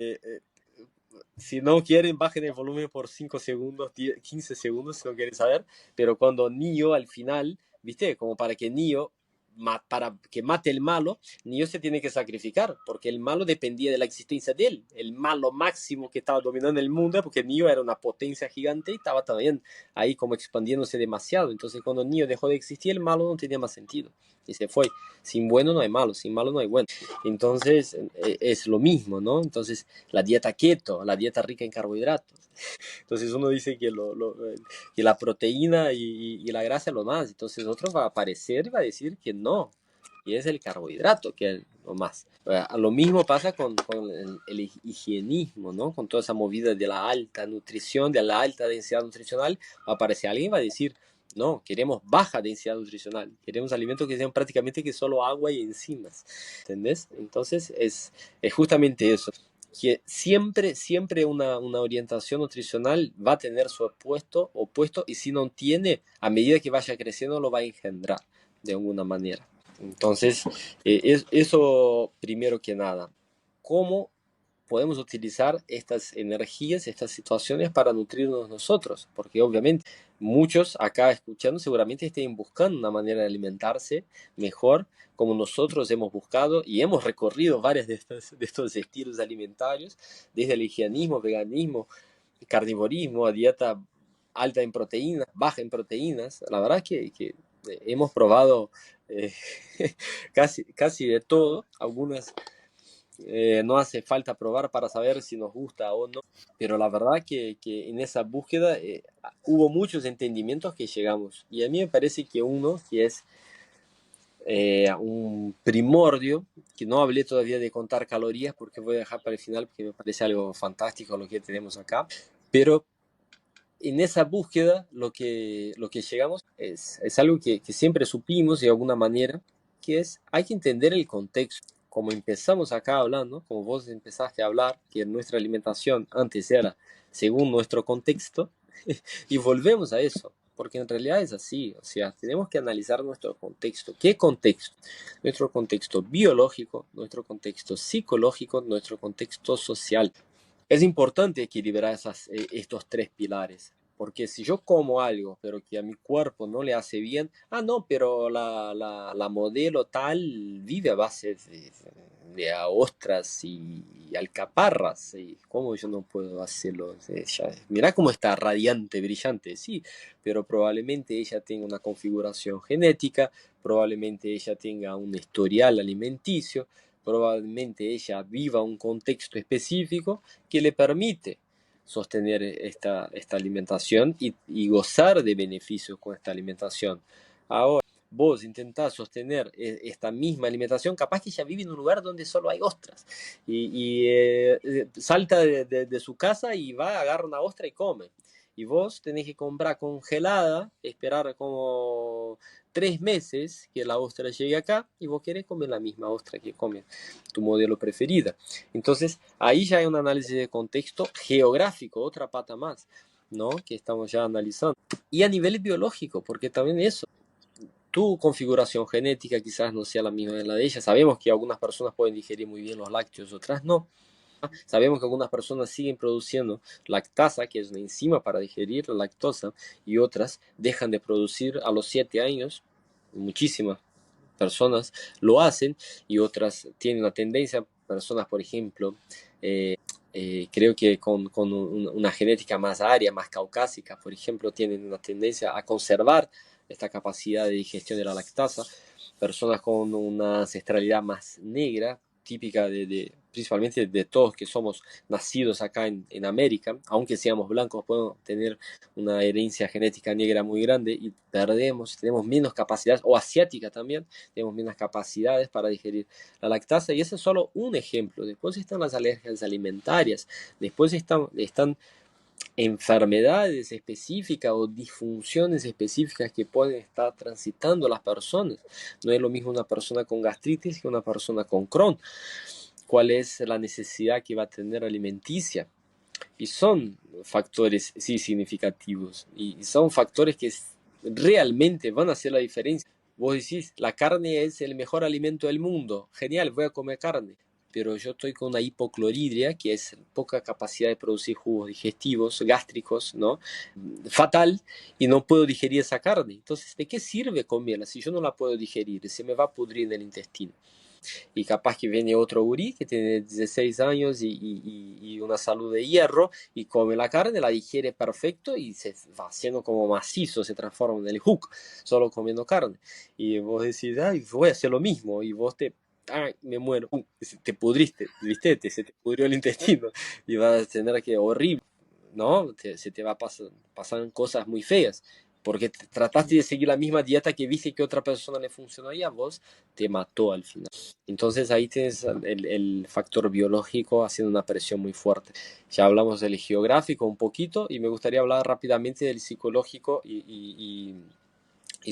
si no quieren, bajen el volumen por 5 segundos, 10, 15 segundos si no quieren saber. Pero cuando Neo al final, ¿viste? Como para que Neo, para que mate el malo, Neo se tiene que sacrificar, porque el malo dependía de la existencia de él. El malo máximo que estaba dominando el mundo, porque Neo era una potencia gigante y estaba también ahí como expandiéndose demasiado. Entonces cuando Neo dejó de existir, el malo no tenía más sentido. Y se fue. Sin bueno no hay malo, sin malo no hay bueno. Entonces es lo mismo, ¿no? Entonces la dieta keto, la dieta rica en carbohidratos. Entonces uno dice que la proteína y la grasa es lo más. Entonces otro va a aparecer y va a decir que no, que es el carbohidrato que es lo más. Lo mismo pasa con el higienismo, ¿no? Con toda esa movida de la alta nutrición, de la alta densidad nutricional, va a aparecer alguien y va a decir, no, queremos baja densidad nutricional, queremos alimentos que sean prácticamente que solo agua y enzimas, ¿entendés? Entonces es justamente eso, que siempre una orientación nutricional va a tener su opuesto y si no tiene, a medida que vaya creciendo lo va a engendrar de alguna manera. Entonces, eso primero que nada. ¿Cómo podemos utilizar estas energías, estas situaciones para nutrirnos nosotros? Porque obviamente muchos acá escuchando seguramente estén buscando una manera de alimentarse mejor, como nosotros hemos buscado y hemos recorrido varios de estos estilos alimentarios, desde el higienismo, veganismo, carnivorismo, a dieta alta en proteínas, baja en proteínas. La verdad que hemos probado eh, casi de todo. Algunas no hace falta probar para saber si nos gusta o no, pero la verdad que en esa búsqueda hubo muchos entendimientos que llegamos. Y a mí me parece que uno, que es un primordio, que no hablé todavía de contar calorías porque voy a dejar para el final porque me parece algo fantástico lo que tenemos acá, pero en esa búsqueda lo que llegamos es algo que siempre supimos de alguna manera, que es hay que entender el contexto. como empezamos acá hablando, como vos empezaste a hablar, que nuestra alimentación antes era según nuestro contexto, y volvemos a eso, porque en realidad es así, o sea, tenemos que analizar nuestro contexto. ¿Qué contexto? Nuestro contexto biológico, nuestro contexto psicológico, nuestro contexto social. Es importante equilibrar estos tres pilares, porque si yo como algo, pero que a mi cuerpo no le hace bien, no, pero la modelo tal vive a base de ostras y alcaparras, y ¿cómo yo no puedo hacerlo? Mira cómo está radiante, brillante, sí, pero probablemente ella tenga una configuración genética, probablemente ella tenga un historial alimenticio, probablemente ella viva un contexto específico que le permite sostener esta alimentación y gozar de beneficios con esta alimentación. Ahora, vos intentás sostener esta misma alimentación, capaz que ella vive en un lugar donde solo hay ostras y salta de su casa y va, agarra una ostra y come. Y vos tenés que comprar congelada, esperar como 3 meses que la ostra llegue acá y vos querés comer la misma ostra que come tu modelo preferida. Entonces, ahí ya hay un análisis de contexto geográfico, otra pata más, ¿no? Que estamos ya analizando. Y a nivel biológico, porque también eso, tu configuración genética quizás no sea la misma de la de ella. Sabemos que algunas personas pueden digerir muy bien los lácteos, otras no. Sabemos que algunas personas siguen produciendo lactasa, que es una enzima para digerir la lactosa, y otras dejan de producir a los 7 años. Muchísimas personas lo hacen y otras tienen una tendencia, personas por ejemplo, creo que con una genética más aria, más caucásica, por ejemplo, tienen una tendencia a conservar esta capacidad de digestión de la lactasa. Personas con una ancestralidad más negra, típica principalmente de todos que somos nacidos acá en América, aunque seamos blancos, podemos tener una herencia genética negra muy grande y tenemos menos capacidades, o asiática también, tenemos menos capacidades para digerir la lactasa, y ese es solo un ejemplo. Después están las alergias alimentarias, después están enfermedades específicas o disfunciones específicas que pueden estar transitando las personas. No es lo mismo una persona con gastritis que una persona con Crohn. ¿Cuál es la necesidad que va a tener alimenticia? Y son factores, sí, significativos. Y son factores que realmente van a hacer la diferencia. Vos decís, la carne es el mejor alimento del mundo. Genial, voy a comer carne. Pero yo estoy con una hipocloridria, que es poca capacidad de producir jugos digestivos, gástricos, ¿no? Fatal, y no puedo digerir esa carne. Entonces, ¿de qué sirve comerla si yo no la puedo digerir? Se me va a pudrir en el intestino. Y capaz que viene otro gurí que tiene 16 años y una salud de hierro y come la carne, la digiere perfecto y se va haciendo como macizo, se transforma en el Hulk, solo comiendo carne. Y vos decís, ay, voy a hacer lo mismo y vos ay, me muero, te pudriste, ¿viste? Se te pudrió el intestino y vas a tener que, horrible, ¿no? Se te va a pasar cosas muy feas porque trataste de seguir la misma dieta que viste que otra persona le funcionó y a vos te mató al final. Entonces ahí tienes el factor biológico haciendo una presión muy fuerte. Ya hablamos del geográfico un poquito y me gustaría hablar rápidamente del psicológico y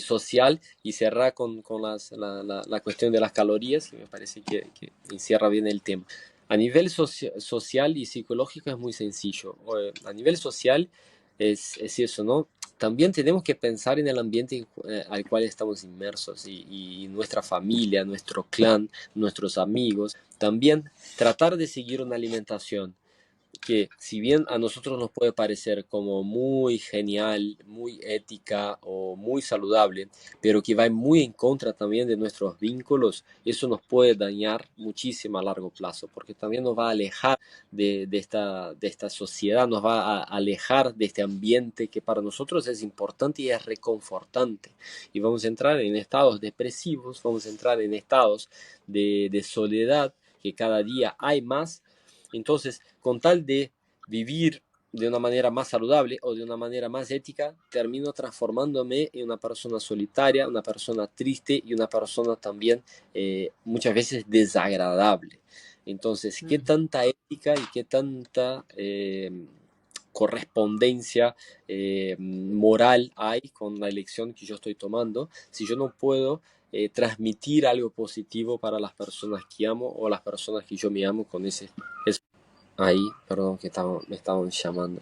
social y cerrar con la cuestión de las calorías, que me parece que encierra bien el tema. A nivel social y psicológico es muy sencillo. A nivel social es eso, ¿no? También tenemos que pensar en el ambiente al cual estamos inmersos y nuestra familia, nuestro clan, nuestros amigos. También tratar de seguir una alimentación que si bien a nosotros nos puede parecer como muy genial, muy ética o muy saludable, pero que va muy en contra también de nuestros vínculos, eso nos puede dañar muchísimo a largo plazo, porque también nos va a alejar de esta sociedad, nos va a alejar de este ambiente que para nosotros es importante y es reconfortante. Y vamos a entrar en estados depresivos, vamos a entrar en estados de soledad, que cada día hay más. Entonces, con tal de vivir de una manera más saludable o de una manera más ética, termino transformándome en una persona solitaria, una persona triste y una persona también muchas veces desagradable. Entonces, ¿qué tanta ética y qué tanta correspondencia moral hay con la elección que yo estoy tomando si yo no puedo transmitir algo positivo para las personas que amo o las personas que yo me amo con ese. Ahí, perdón, que me estaban llamando.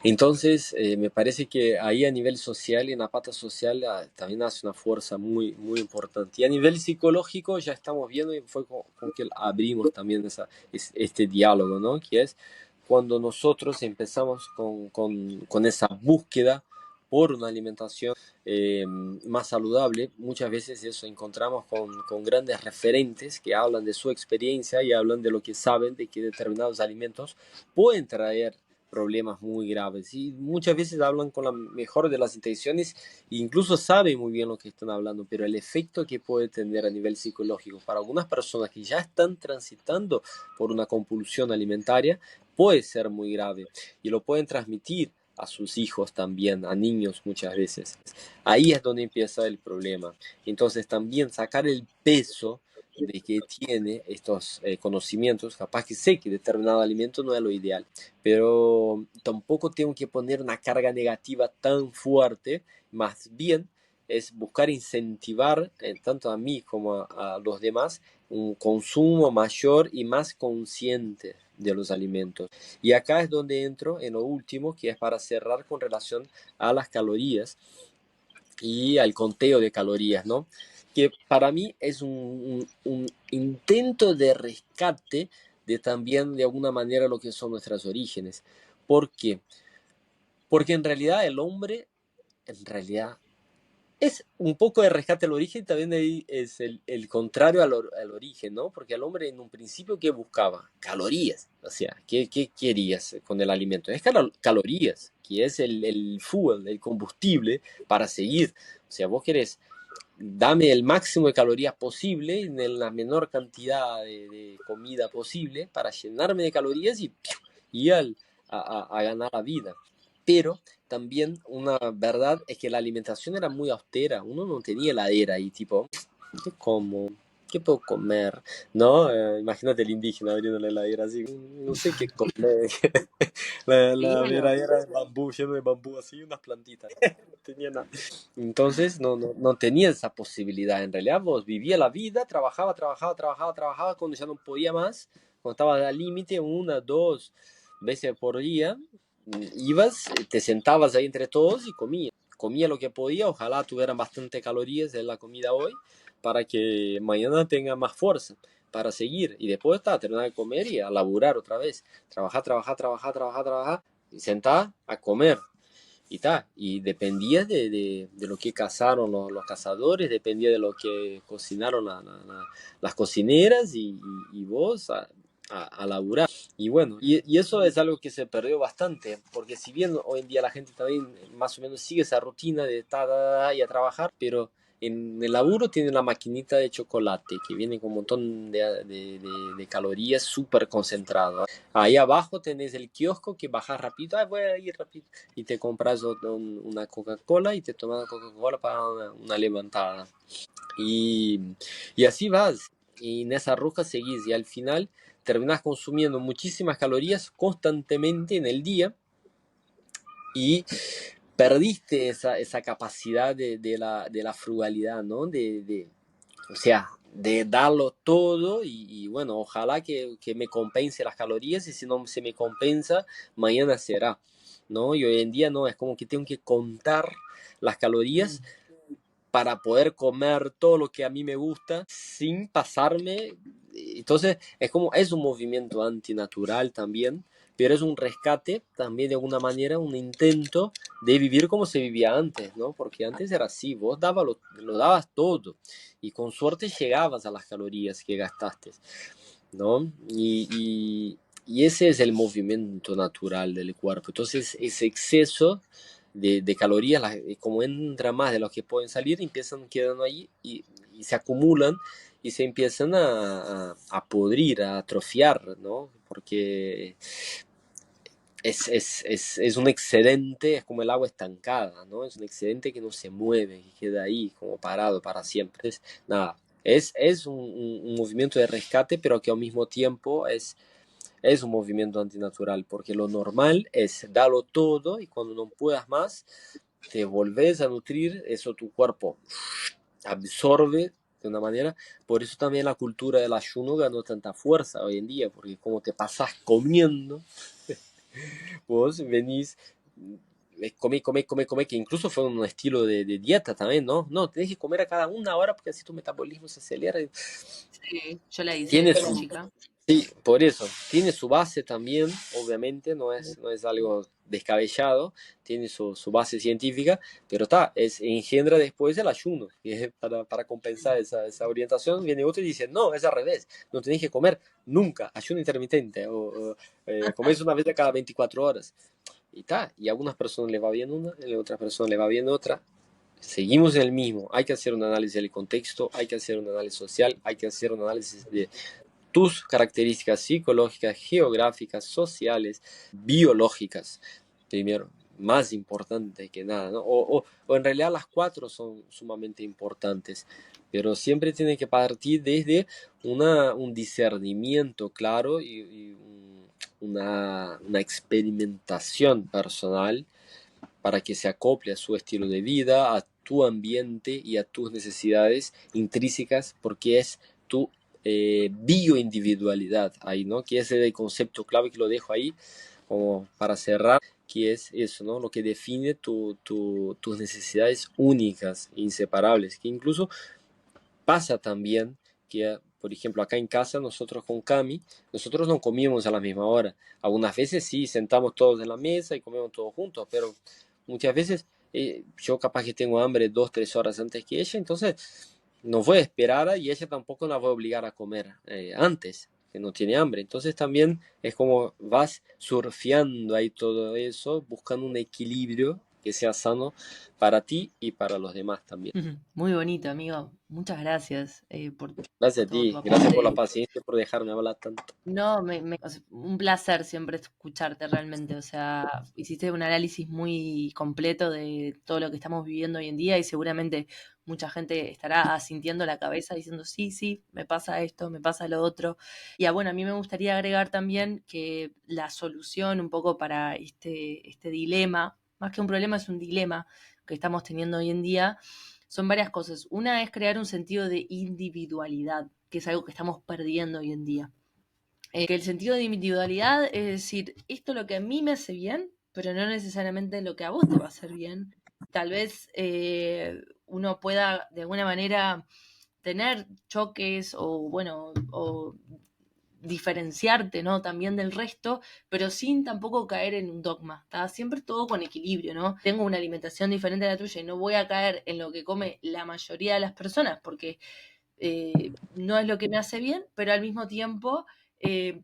Entonces, me parece que ahí a nivel social, en la pata social, también hace una fuerza muy, muy importante. Y a nivel psicológico ya estamos viendo, y fue con que abrimos también este diálogo, ¿no? Que es cuando nosotros empezamos con esa búsqueda por una alimentación más saludable, muchas veces eso encontramos con grandes referentes que hablan de su experiencia y hablan de lo que saben, de que determinados alimentos pueden traer problemas muy graves y muchas veces hablan con la mejor de las intenciones e incluso saben muy bien lo que están hablando, pero el efecto que puede tener a nivel psicológico para algunas personas que ya están transitando por una compulsión alimentaria puede ser muy grave y lo pueden transmitir a sus hijos también, a niños muchas veces. Ahí es donde empieza el problema. Entonces también sacar el peso de que tiene estos conocimientos, capaz que sé que determinado alimento no es lo ideal, pero tampoco tengo que poner una carga negativa tan fuerte, más bien es buscar incentivar tanto a mí como a los demás un consumo mayor y más consciente de los alimentos. Y acá es donde entro en lo último, que es para cerrar con relación a las calorías y al conteo de calorías, ¿no? Que para mí es un intento de rescate de también de alguna manera lo que son nuestros orígenes. ¿Por qué? Porque en realidad el hombre, en realidad, es un poco de rescate al origen, también ahí es el contrario al origen, ¿no? Porque el hombre en un principio, ¿qué buscaba? Calorías. O sea, ¿qué querías con el alimento? Es calorías, que es el fuel, el combustible para seguir. O sea, vos querés, dame el máximo de calorías posible en la menor cantidad de comida posible para llenarme de calorías y a ganar la vida. Pero también una verdad es que la alimentación era muy austera, uno no tenía heladera y tipo, ¿qué como? ¿Qué puedo comer? ¿No? Imagínate el indígena abriendo la heladera así, no sé qué comer. La Sí, bueno, heladera de bambú, lleno de bambú así, unas plantitas. No tenía nada. Entonces no tenía esa posibilidad. En realidad vos vivías la vida, trabajaba, cuando ya no podía más, cuando estaba al límite, una, dos veces por día, ibas, te sentabas ahí entre todos y comías. Comía lo que podía, ojalá tuvieran bastante calorías en la comida hoy para que mañana tenga más fuerza para seguir. Y después está, terminar de comer y a laburar otra vez. Trabajar, y sentar a comer. Y ta, y dependía de lo que cazaron los cazadores, dependía de lo que cocinaron las cocineras y vos a laburar. Y bueno, y eso es algo que se perdió bastante, porque si bien hoy en día la gente también más o menos sigue esa rutina de y a trabajar, pero en el laburo tiene la maquinita de chocolate que viene con un montón de calorías súper concentrado. Ahí abajo tenés el kiosco que bajas rápido, voy a ir rápido, y te compras una Coca-Cola y te tomas una Coca-Cola para una levantada. Y, y así vas, y en esa ruja seguís, y al final terminás consumiendo muchísimas calorías constantemente en el día y perdiste esa capacidad de la frugalidad, ¿no? O sea, de darlo todo y bueno, ojalá que me compense las calorías y si no se me compensa, mañana será, ¿no? Y hoy en día no, es como que tengo que contar las calorías para poder comer todo lo que a mí me gusta sin pasarme. Entonces, es un movimiento antinatural también, pero es un rescate también de alguna manera, un intento de vivir como se vivía antes, ¿no? Porque antes era así, vos lo dabas todo y con suerte llegabas a las calorías que gastaste, ¿no? Y ese es el movimiento natural del cuerpo. Entonces, ese exceso de calorías, como entra más de los que pueden salir, empiezan quedando ahí y se acumulan y se empiezan a podrir, a atrofiar, ¿no? Porque es un excedente, es como el agua estancada, ¿no? Es un excedente que no se mueve, que queda ahí como parado para siempre. Entonces, nada, es un movimiento de rescate, pero que al mismo tiempo es un movimiento antinatural, porque lo normal es darlo todo y cuando no puedas más, te volvés a nutrir, eso tu cuerpo absorbe de una manera. Por eso también la cultura del ayuno ganó tanta fuerza hoy en día, porque como te pasás comiendo, vos venís, comé, comé, comé, comé, que incluso fue un estilo de dieta también, ¿no? No, tenés que comer a cada una hora porque así tu metabolismo se acelera. Sí, yo la hice Tiene de su, chica. sí, por eso, tiene su base también, obviamente, no es algo descabellado, tiene su base científica, pero está, engendra después el ayuno, y es para compensar esa orientación, viene otro y dice, no, es al revés, no tenés que comer nunca, ayuno intermitente, o comes una vez a cada 24 horas, y está, y a algunas personas le va bien una, y a otras personas le va bien otra. Seguimos en el mismo, hay que hacer un análisis del contexto, hay que hacer un análisis social, hay que hacer un análisis de tus características psicológicas, geográficas, sociales, biológicas, primero, más importante que nada, ¿no? O en realidad las cuatro son sumamente importantes, pero siempre tiene que partir desde un discernimiento claro una experimentación personal para que se acople a su estilo de vida, a tu ambiente y a tus necesidades intrínsecas, porque es tu bioindividualidad ahí, ¿no? Que es el concepto clave que lo dejo ahí como para cerrar, que es eso, ¿no? Lo que define tus necesidades únicas, inseparables, que incluso pasa también que, por ejemplo, acá en casa, nosotros con Cami, nosotros no comíamos a la misma hora. Algunas veces sí, sentamos todos en la mesa y comemos todos juntos, pero muchas veces yo capaz que tengo hambre 2, 3 horas antes que ella, entonces no voy a esperar y ella tampoco la voy a obligar a comer antes, que no tiene hambre. Entonces también es como vas surfeando ahí todo eso, buscando un equilibrio que sea sano para ti y para los demás también. Muy bonito, amigo. Muchas gracias por Gracias a todo tu ti, gracias por la aporte. paciencia, por dejarme hablar tanto. No, o sea, un placer siempre escucharte realmente. O sea, hiciste un análisis muy completo de todo lo que estamos viviendo hoy en día y seguramente mucha gente estará asintiendo la cabeza diciendo, sí, sí, me pasa esto, me pasa lo otro. Y bueno, a mí me gustaría agregar también que la solución un poco para este dilema, más que un problema, es un dilema que estamos teniendo hoy en día, son varias cosas. Una es crear un sentido de individualidad, que es algo que estamos perdiendo hoy en día. Que el sentido de individualidad es decir, esto es lo que a mí me hace bien, pero no necesariamente lo que a vos te va a hacer bien. Tal vez uno pueda de alguna manera tener choques o bueno, o diferenciarte, ¿no? También del resto, pero sin tampoco caer en un dogma, ¿está? Siempre todo con equilibrio, ¿no? Tengo una alimentación diferente a la tuya y no voy a caer en lo que come la mayoría de las personas, porque no es lo que me hace bien, pero al mismo tiempo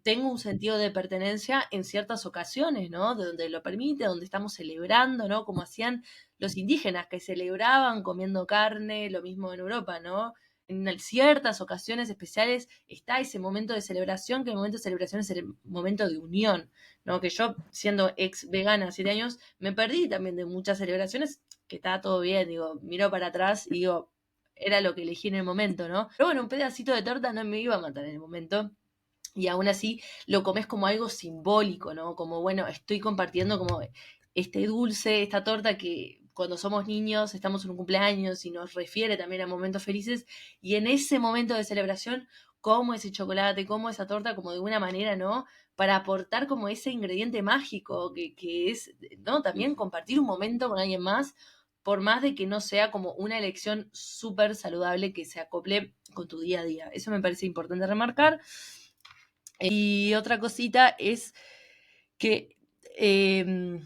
tengo un sentido de pertenencia en ciertas ocasiones, ¿no? De donde lo permite, donde estamos celebrando, ¿no? Como hacían los indígenas que celebraban comiendo carne, lo mismo en Europa, ¿no? En ciertas ocasiones especiales está ese momento de celebración, que el momento de celebración es el momento de unión, ¿no? Que yo, siendo ex vegana 7 años, me perdí también de muchas celebraciones, que está todo bien, digo, miro para atrás y digo, era lo que elegí en el momento, ¿no? Pero bueno, un pedacito de torta no me iba a matar en el momento. Y aún así lo comes como algo simbólico, ¿no? Como, bueno, estoy compartiendo como este dulce, esta torta que cuando somos niños estamos en un cumpleaños y nos refiere también a momentos felices. Y en ese momento de celebración, como ese chocolate, como esa torta, como de una manera, ¿no? Para aportar como ese ingrediente mágico que es, ¿no? También compartir un momento con alguien más, por más de que no sea como una elección súper saludable que se acople con tu día a día. Eso me parece importante remarcar. Y otra cosita es que, eh,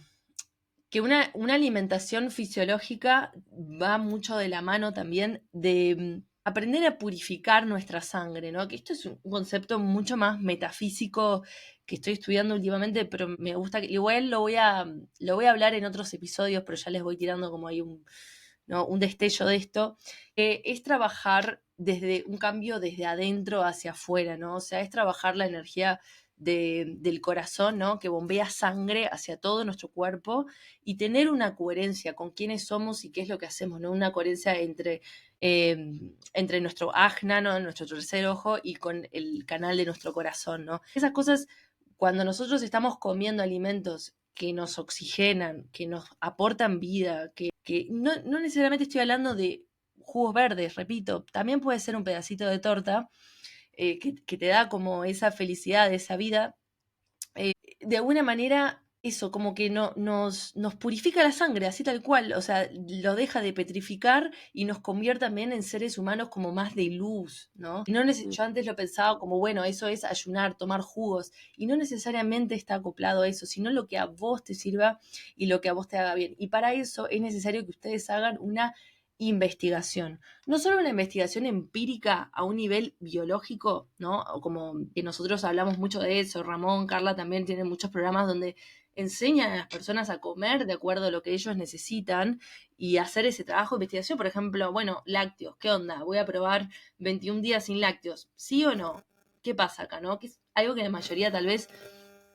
que una alimentación fisiológica va mucho de la mano también de aprender a purificar nuestra sangre, ¿no? Que esto es un concepto mucho más metafísico que estoy estudiando últimamente, pero me gusta que igual lo voy a hablar en otros episodios, pero ya les voy tirando como hay ¿no? un destello de esto, es trabajar desde un cambio desde adentro hacia afuera, ¿no? O sea, es trabajar la energía del corazón, ¿no? Que bombea sangre hacia todo nuestro cuerpo y tener una coherencia con quiénes somos y qué es lo que hacemos, ¿no? Una coherencia entre nuestro ajna, ¿no? Nuestro tercer ojo y con el canal de nuestro corazón, ¿no? Esas cosas, cuando nosotros estamos comiendo alimentos que nos oxigenan, que nos aportan vida, que no necesariamente estoy hablando de jugos verdes, repito, también puede ser un pedacito de torta que te da como esa felicidad, esa vida. De alguna manera, eso, como que nos purifica la sangre, así tal cual, o sea, lo deja de petrificar y nos convierte también en seres humanos como más de luz, ¿no? Y yo antes lo pensaba como, bueno, eso es ayunar, tomar jugos, y no necesariamente está acoplado a eso, sino lo que a vos te sirva y lo que a vos te haga bien. Y para eso es necesario que ustedes hagan una investigación. No solo una investigación empírica a un nivel biológico, ¿no? O como que nosotros hablamos mucho de eso, Ramón, Carla también tienen muchos programas donde enseñan a las personas a comer de acuerdo a lo que ellos necesitan y hacer ese trabajo de investigación. Por ejemplo, bueno, lácteos, ¿qué onda? Voy a probar 21 días sin lácteos, ¿sí o no? ¿Qué pasa acá, no? Que es algo que la mayoría tal vez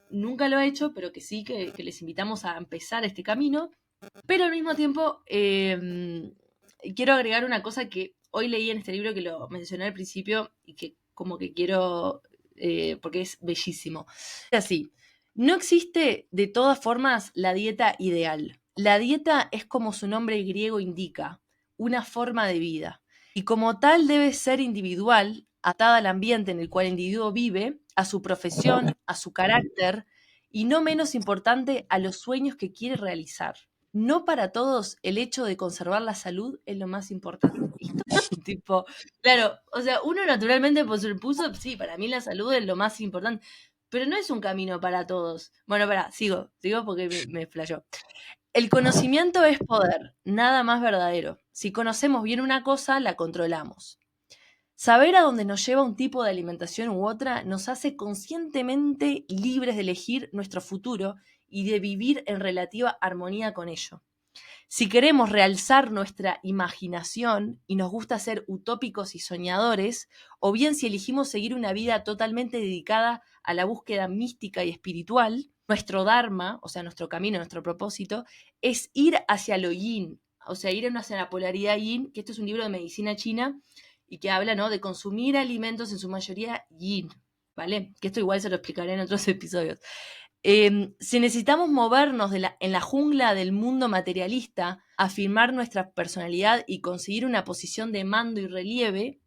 nunca lo ha hecho, pero que sí que les invitamos a empezar este camino. Pero al mismo tiempo, quiero agregar una cosa que hoy leí en este libro que lo mencioné al principio y que como que quiero, porque es bellísimo. Es así, no existe de todas formas la dieta ideal. La dieta es como su nombre griego indica, una forma de vida. Y como tal debe ser individual, atada al ambiente en el cual el individuo vive, a su profesión, a su carácter y no menos importante a los sueños que quiere realizar. No para todos el hecho de conservar la salud es lo más importante. Esto es tipo, claro, o sea, uno naturalmente pues puso, sí, para mí la salud es lo más importante, pero no es un camino para todos. Bueno, sigo porque me flayó. El conocimiento es poder, nada más verdadero. Si conocemos bien una cosa, la controlamos. Saber a dónde nos lleva un tipo de alimentación u otra nos hace conscientemente libres de elegir nuestro futuro y de vivir en relativa armonía con ello. Si queremos realzar nuestra imaginación y nos gusta ser utópicos y soñadores, o bien si elegimos seguir una vida totalmente dedicada a la búsqueda mística y espiritual, nuestro dharma, o sea, nuestro camino, nuestro propósito, es ir hacia lo yin, o sea, ir hacia la polaridad yin, que esto es un libro de medicina china y que habla, ¿no?, de consumir alimentos en su mayoría yin, ¿vale? Que esto igual se lo explicaré en otros episodios. Si necesitamos movernos en la jungla del mundo materialista, afirmar nuestra personalidad y conseguir una posición de mando y relieve,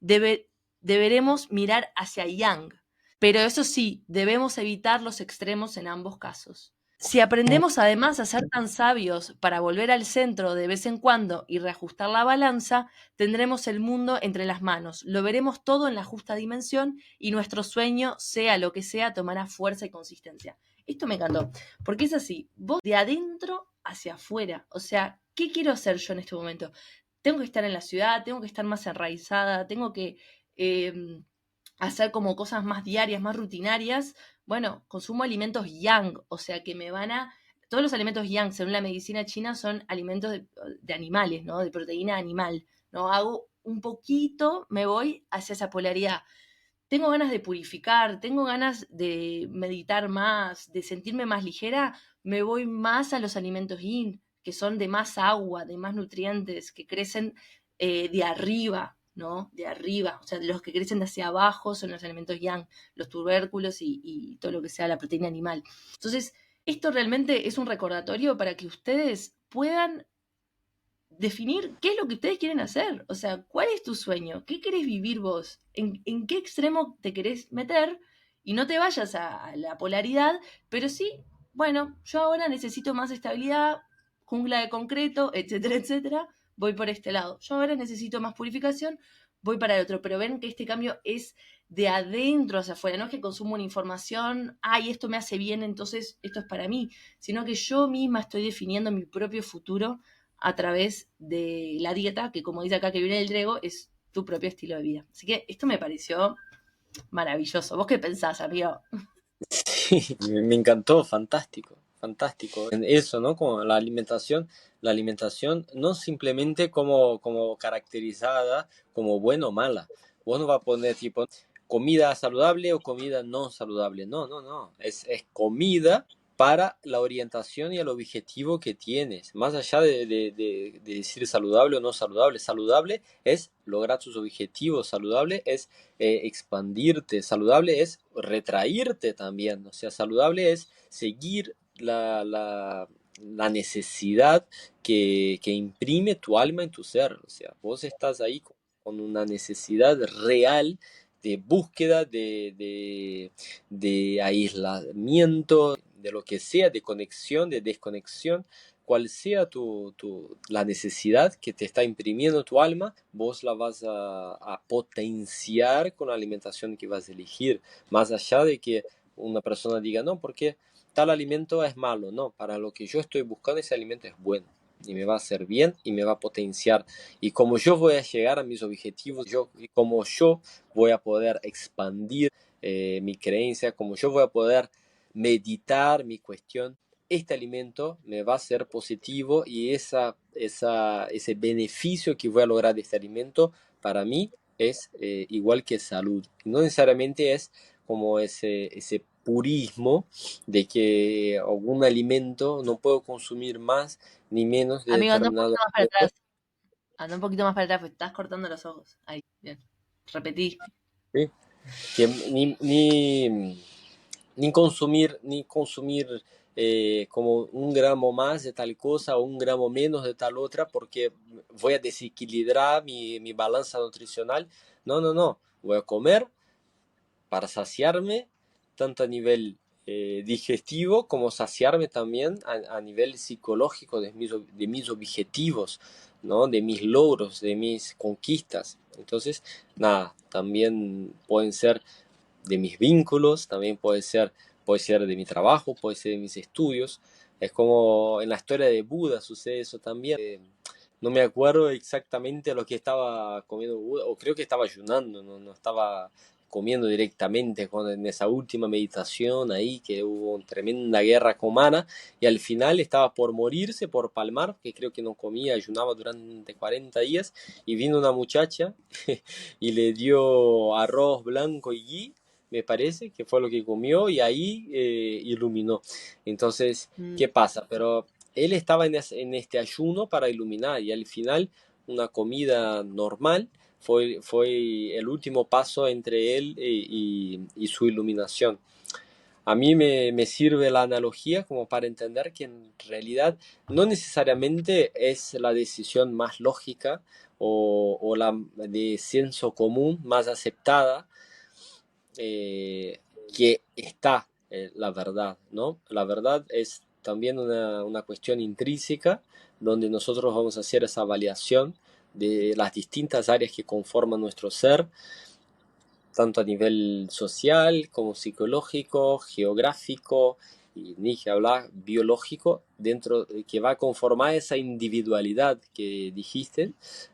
deberemos mirar hacia Yang. Pero eso sí, debemos evitar los extremos en ambos casos. Si aprendemos además a ser tan sabios para volver al centro de vez en cuando y reajustar la balanza, tendremos el mundo entre las manos, lo veremos todo en la justa dimensión y nuestro sueño, sea lo que sea, tomará fuerza y consistencia. Esto me encantó, porque es así, vos de adentro hacia afuera, o sea, ¿qué quiero hacer yo en este momento? Tengo que estar en la ciudad, tengo que estar más enraizada, tengo que hacer como cosas más diarias, más rutinarias. Bueno, consumo alimentos yang, o sea que me van a... Todos los alimentos yang, según la medicina china, son alimentos de animales, ¿no? De proteína animal, ¿no? Hago un poquito, me voy hacia esa polaridad. Tengo ganas de purificar, tengo ganas de meditar más, de sentirme más ligera, me voy más a los alimentos yin, que son de más agua, de más nutrientes, que crecen de arriba, ¿no? De arriba, o sea, los que crecen de hacia abajo son los alimentos yang, los tubérculos y todo lo que sea la proteína animal. Entonces, esto realmente es un recordatorio para que ustedes puedan definir qué es lo que ustedes quieren hacer. O sea, ¿cuál es tu sueño? ¿Qué querés vivir vos? ¿En qué extremo te querés meter? Y no te vayas a la polaridad, pero sí, bueno, yo ahora necesito más estabilidad, jungla de concreto, etcétera, etcétera. Voy por este lado. Yo ahora necesito más purificación, voy para el otro. Pero ven que este cambio es de adentro hacia afuera. No es que consumo una información, ay, esto me hace bien, entonces esto es para mí, sino que yo misma estoy definiendo mi propio futuro a través de la dieta, que como dice acá que viene del griego, es tu propio estilo de vida. Así que esto me pareció maravilloso. ¿Vos qué pensás, amigo? Sí, me encantó, fantástico, fantástico. En eso, ¿no? Como la alimentación no simplemente como caracterizada como buena o mala. Vos no vas a poner tipo comida saludable o comida no saludable. No, no, no. Es comida para la orientación y el objetivo que tienes. Más allá de decir saludable o no saludable. Saludable es lograr tus objetivos. Saludable es expandirte, saludable es retraírte también, o sea, saludable es seguir la necesidad que imprime tu alma en tu ser. O sea, vos estás ahí con una necesidad real de búsqueda, de aislamiento, de lo que sea, de conexión, de desconexión, cual sea la necesidad que te está imprimiendo tu alma, vos la vas a potenciar con la alimentación que vas a elegir, más allá de que una persona diga, no, porque tal alimento es malo, no, para lo que yo estoy buscando ese alimento es bueno y me va a hacer bien y me va a potenciar. Y como yo voy a llegar a mis objetivos, y como yo voy a poder expandir mi creencia, como yo voy a poder meditar mi cuestión, este alimento me va a ser positivo y ese beneficio que voy a lograr de este alimento para mí es igual que salud. No necesariamente es como ese purismo de que algún alimento no puedo consumir más ni menos de Amigo, anda un determinado poquito más para alimento. atrás. Anda un poquito más para atrás, porque estás cortando los ojos. Ahí, bien. Repetí. ¿Sí? Que ni consumir como un gramo más de tal cosa o un gramo menos de tal otra porque voy a desequilibrar mi balanza nutricional. No, no, no. Voy a comer para saciarme, tanto a nivel digestivo como saciarme también a nivel psicológico de mis objetivos, ¿no? De mis logros, de mis conquistas. Entonces, nada, también pueden ser de mis vínculos, también puede ser de mi trabajo, puede ser de mis estudios. Es como en la historia de Buda sucede eso también. No me acuerdo exactamente lo que estaba comiendo Buda, o creo que estaba ayunando, no estaba comiendo directamente en esa última meditación ahí, que hubo una tremenda guerra con Mana, y al final estaba por morirse, por palmar, que creo que no comía, ayunaba durante 40 días, y vino una muchacha y le dio arroz blanco y ghee, me parece, que fue lo que comió, y ahí iluminó. Entonces, Mm. ¿qué pasa? Pero él estaba en este ayuno para iluminar, y al final una comida normal fue el último paso entre él y su iluminación. A mí me sirve la analogía como para entender que en realidad no necesariamente es la decisión más lógica o la de senso común más aceptada, eh, que está la verdad, ¿no? La verdad es también una cuestión intrínseca donde nosotros vamos a hacer esa avaliación de las distintas áreas que conforman nuestro ser, tanto a nivel social como psicológico, geográfico y ni que hablar biológico, dentro que va a conformar esa individualidad que dijiste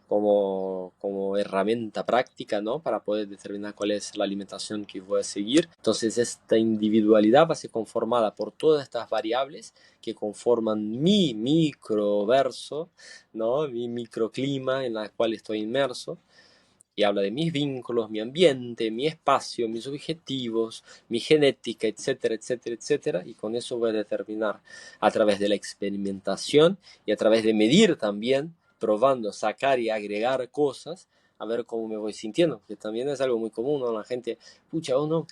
como herramienta práctica, ¿no? Para poder determinar cuál es la alimentación que voy a seguir. Entonces esta individualidad va a ser conformada por todas estas variables que conforman mi microverso, ¿no? Mi microclima en la cual estoy inmerso, y habla de mis vínculos, mi ambiente, mi espacio, mis objetivos, mi genética, etcétera, etcétera, etcétera. Y con eso voy a determinar a través de la experimentación y a través de medir también, probando, sacar y agregar cosas, a ver cómo me voy sintiendo, que también es algo muy común, ¿no? La gente, pucha, uno,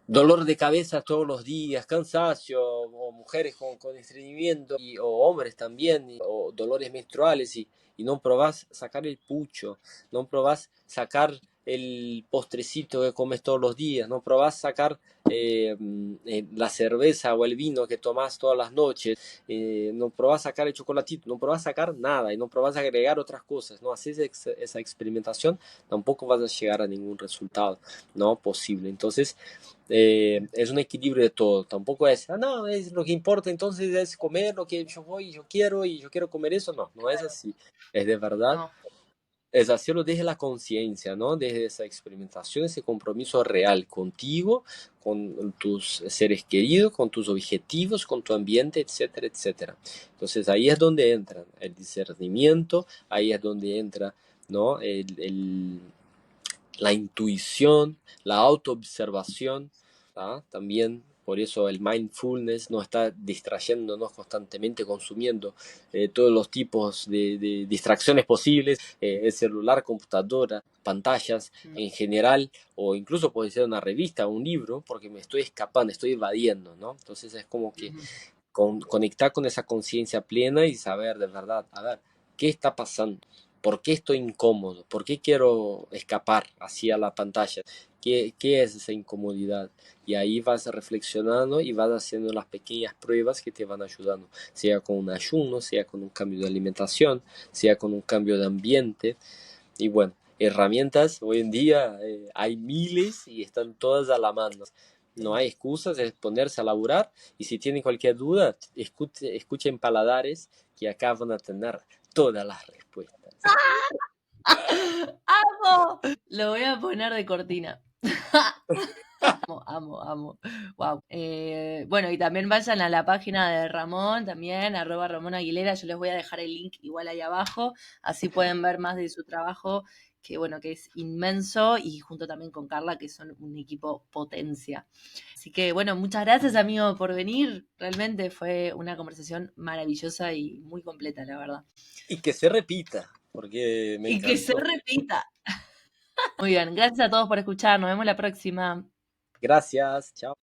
dolor de cabeza todos los días, cansancio, o mujeres con estreñimiento, o hombres también, o dolores menstruales, y no probás sacar el pucho, no probás sacar el postrecito que comes todos los días, no probás sacar la cerveza o el vino que tomás todas las noches, no probás sacar el chocolatito, no probás sacar nada y no probás agregar otras cosas, no haces esa experimentación, tampoco vas a llegar a ningún resultado, ¿no? Posible. Entonces, es un equilibrio de todo. Tampoco es, no, es lo que importa entonces es comer lo que yo voy y yo quiero comer eso. No, no es así. Es de verdad, No. es hacerlo desde la conciencia, ¿no? Desde esa experimentación, ese compromiso real contigo, con tus seres queridos, con tus objetivos, con tu ambiente, etcétera, etcétera. Entonces ahí es donde entra el discernimiento, ahí es donde entra, ¿no? La intuición, la autoobservación, ¿tá? También Por eso el mindfulness no está distrayéndonos constantemente, consumiendo todos los tipos de distracciones posibles, el celular, computadora, pantallas en general, o incluso puede ser una revista, un libro, porque me estoy escapando, estoy evadiendo, ¿no? Entonces es como que conectar con esa conciencia plena y saber de verdad, a ver, ¿qué está pasando? ¿Por qué estoy incómodo? ¿Por qué quiero escapar hacia la pantalla? ¿Qué es esa incomodidad? Y ahí vas reflexionando y vas haciendo las pequeñas pruebas que te van ayudando, sea con un ayuno, sea con un cambio de alimentación, sea con un cambio de ambiente. Y bueno, herramientas hoy en día hay miles y están todas a la mano. No hay excusas, es ponerse a laburar y si tienen cualquier duda, escuchen Paladares que acá van a tener todas las respuestas. ¡Amo! Lo voy a poner de cortina. Amo, amo, amo. Wow. Bueno, y también vayan a la página de Ramón, también, @Ramón Aguilera. Yo les voy a dejar el link igual ahí abajo, así pueden ver más de su trabajo, que bueno, que es inmenso, y junto también con Carla, que son un equipo potencia. Así que bueno, muchas gracias, amigo, por venir. Realmente fue una conversación maravillosa y muy completa, la verdad. Y que se repita, porque me Y que se encantó. repita. Muy bien, gracias a todos por escuchar. Nos vemos la próxima. Gracias, chao.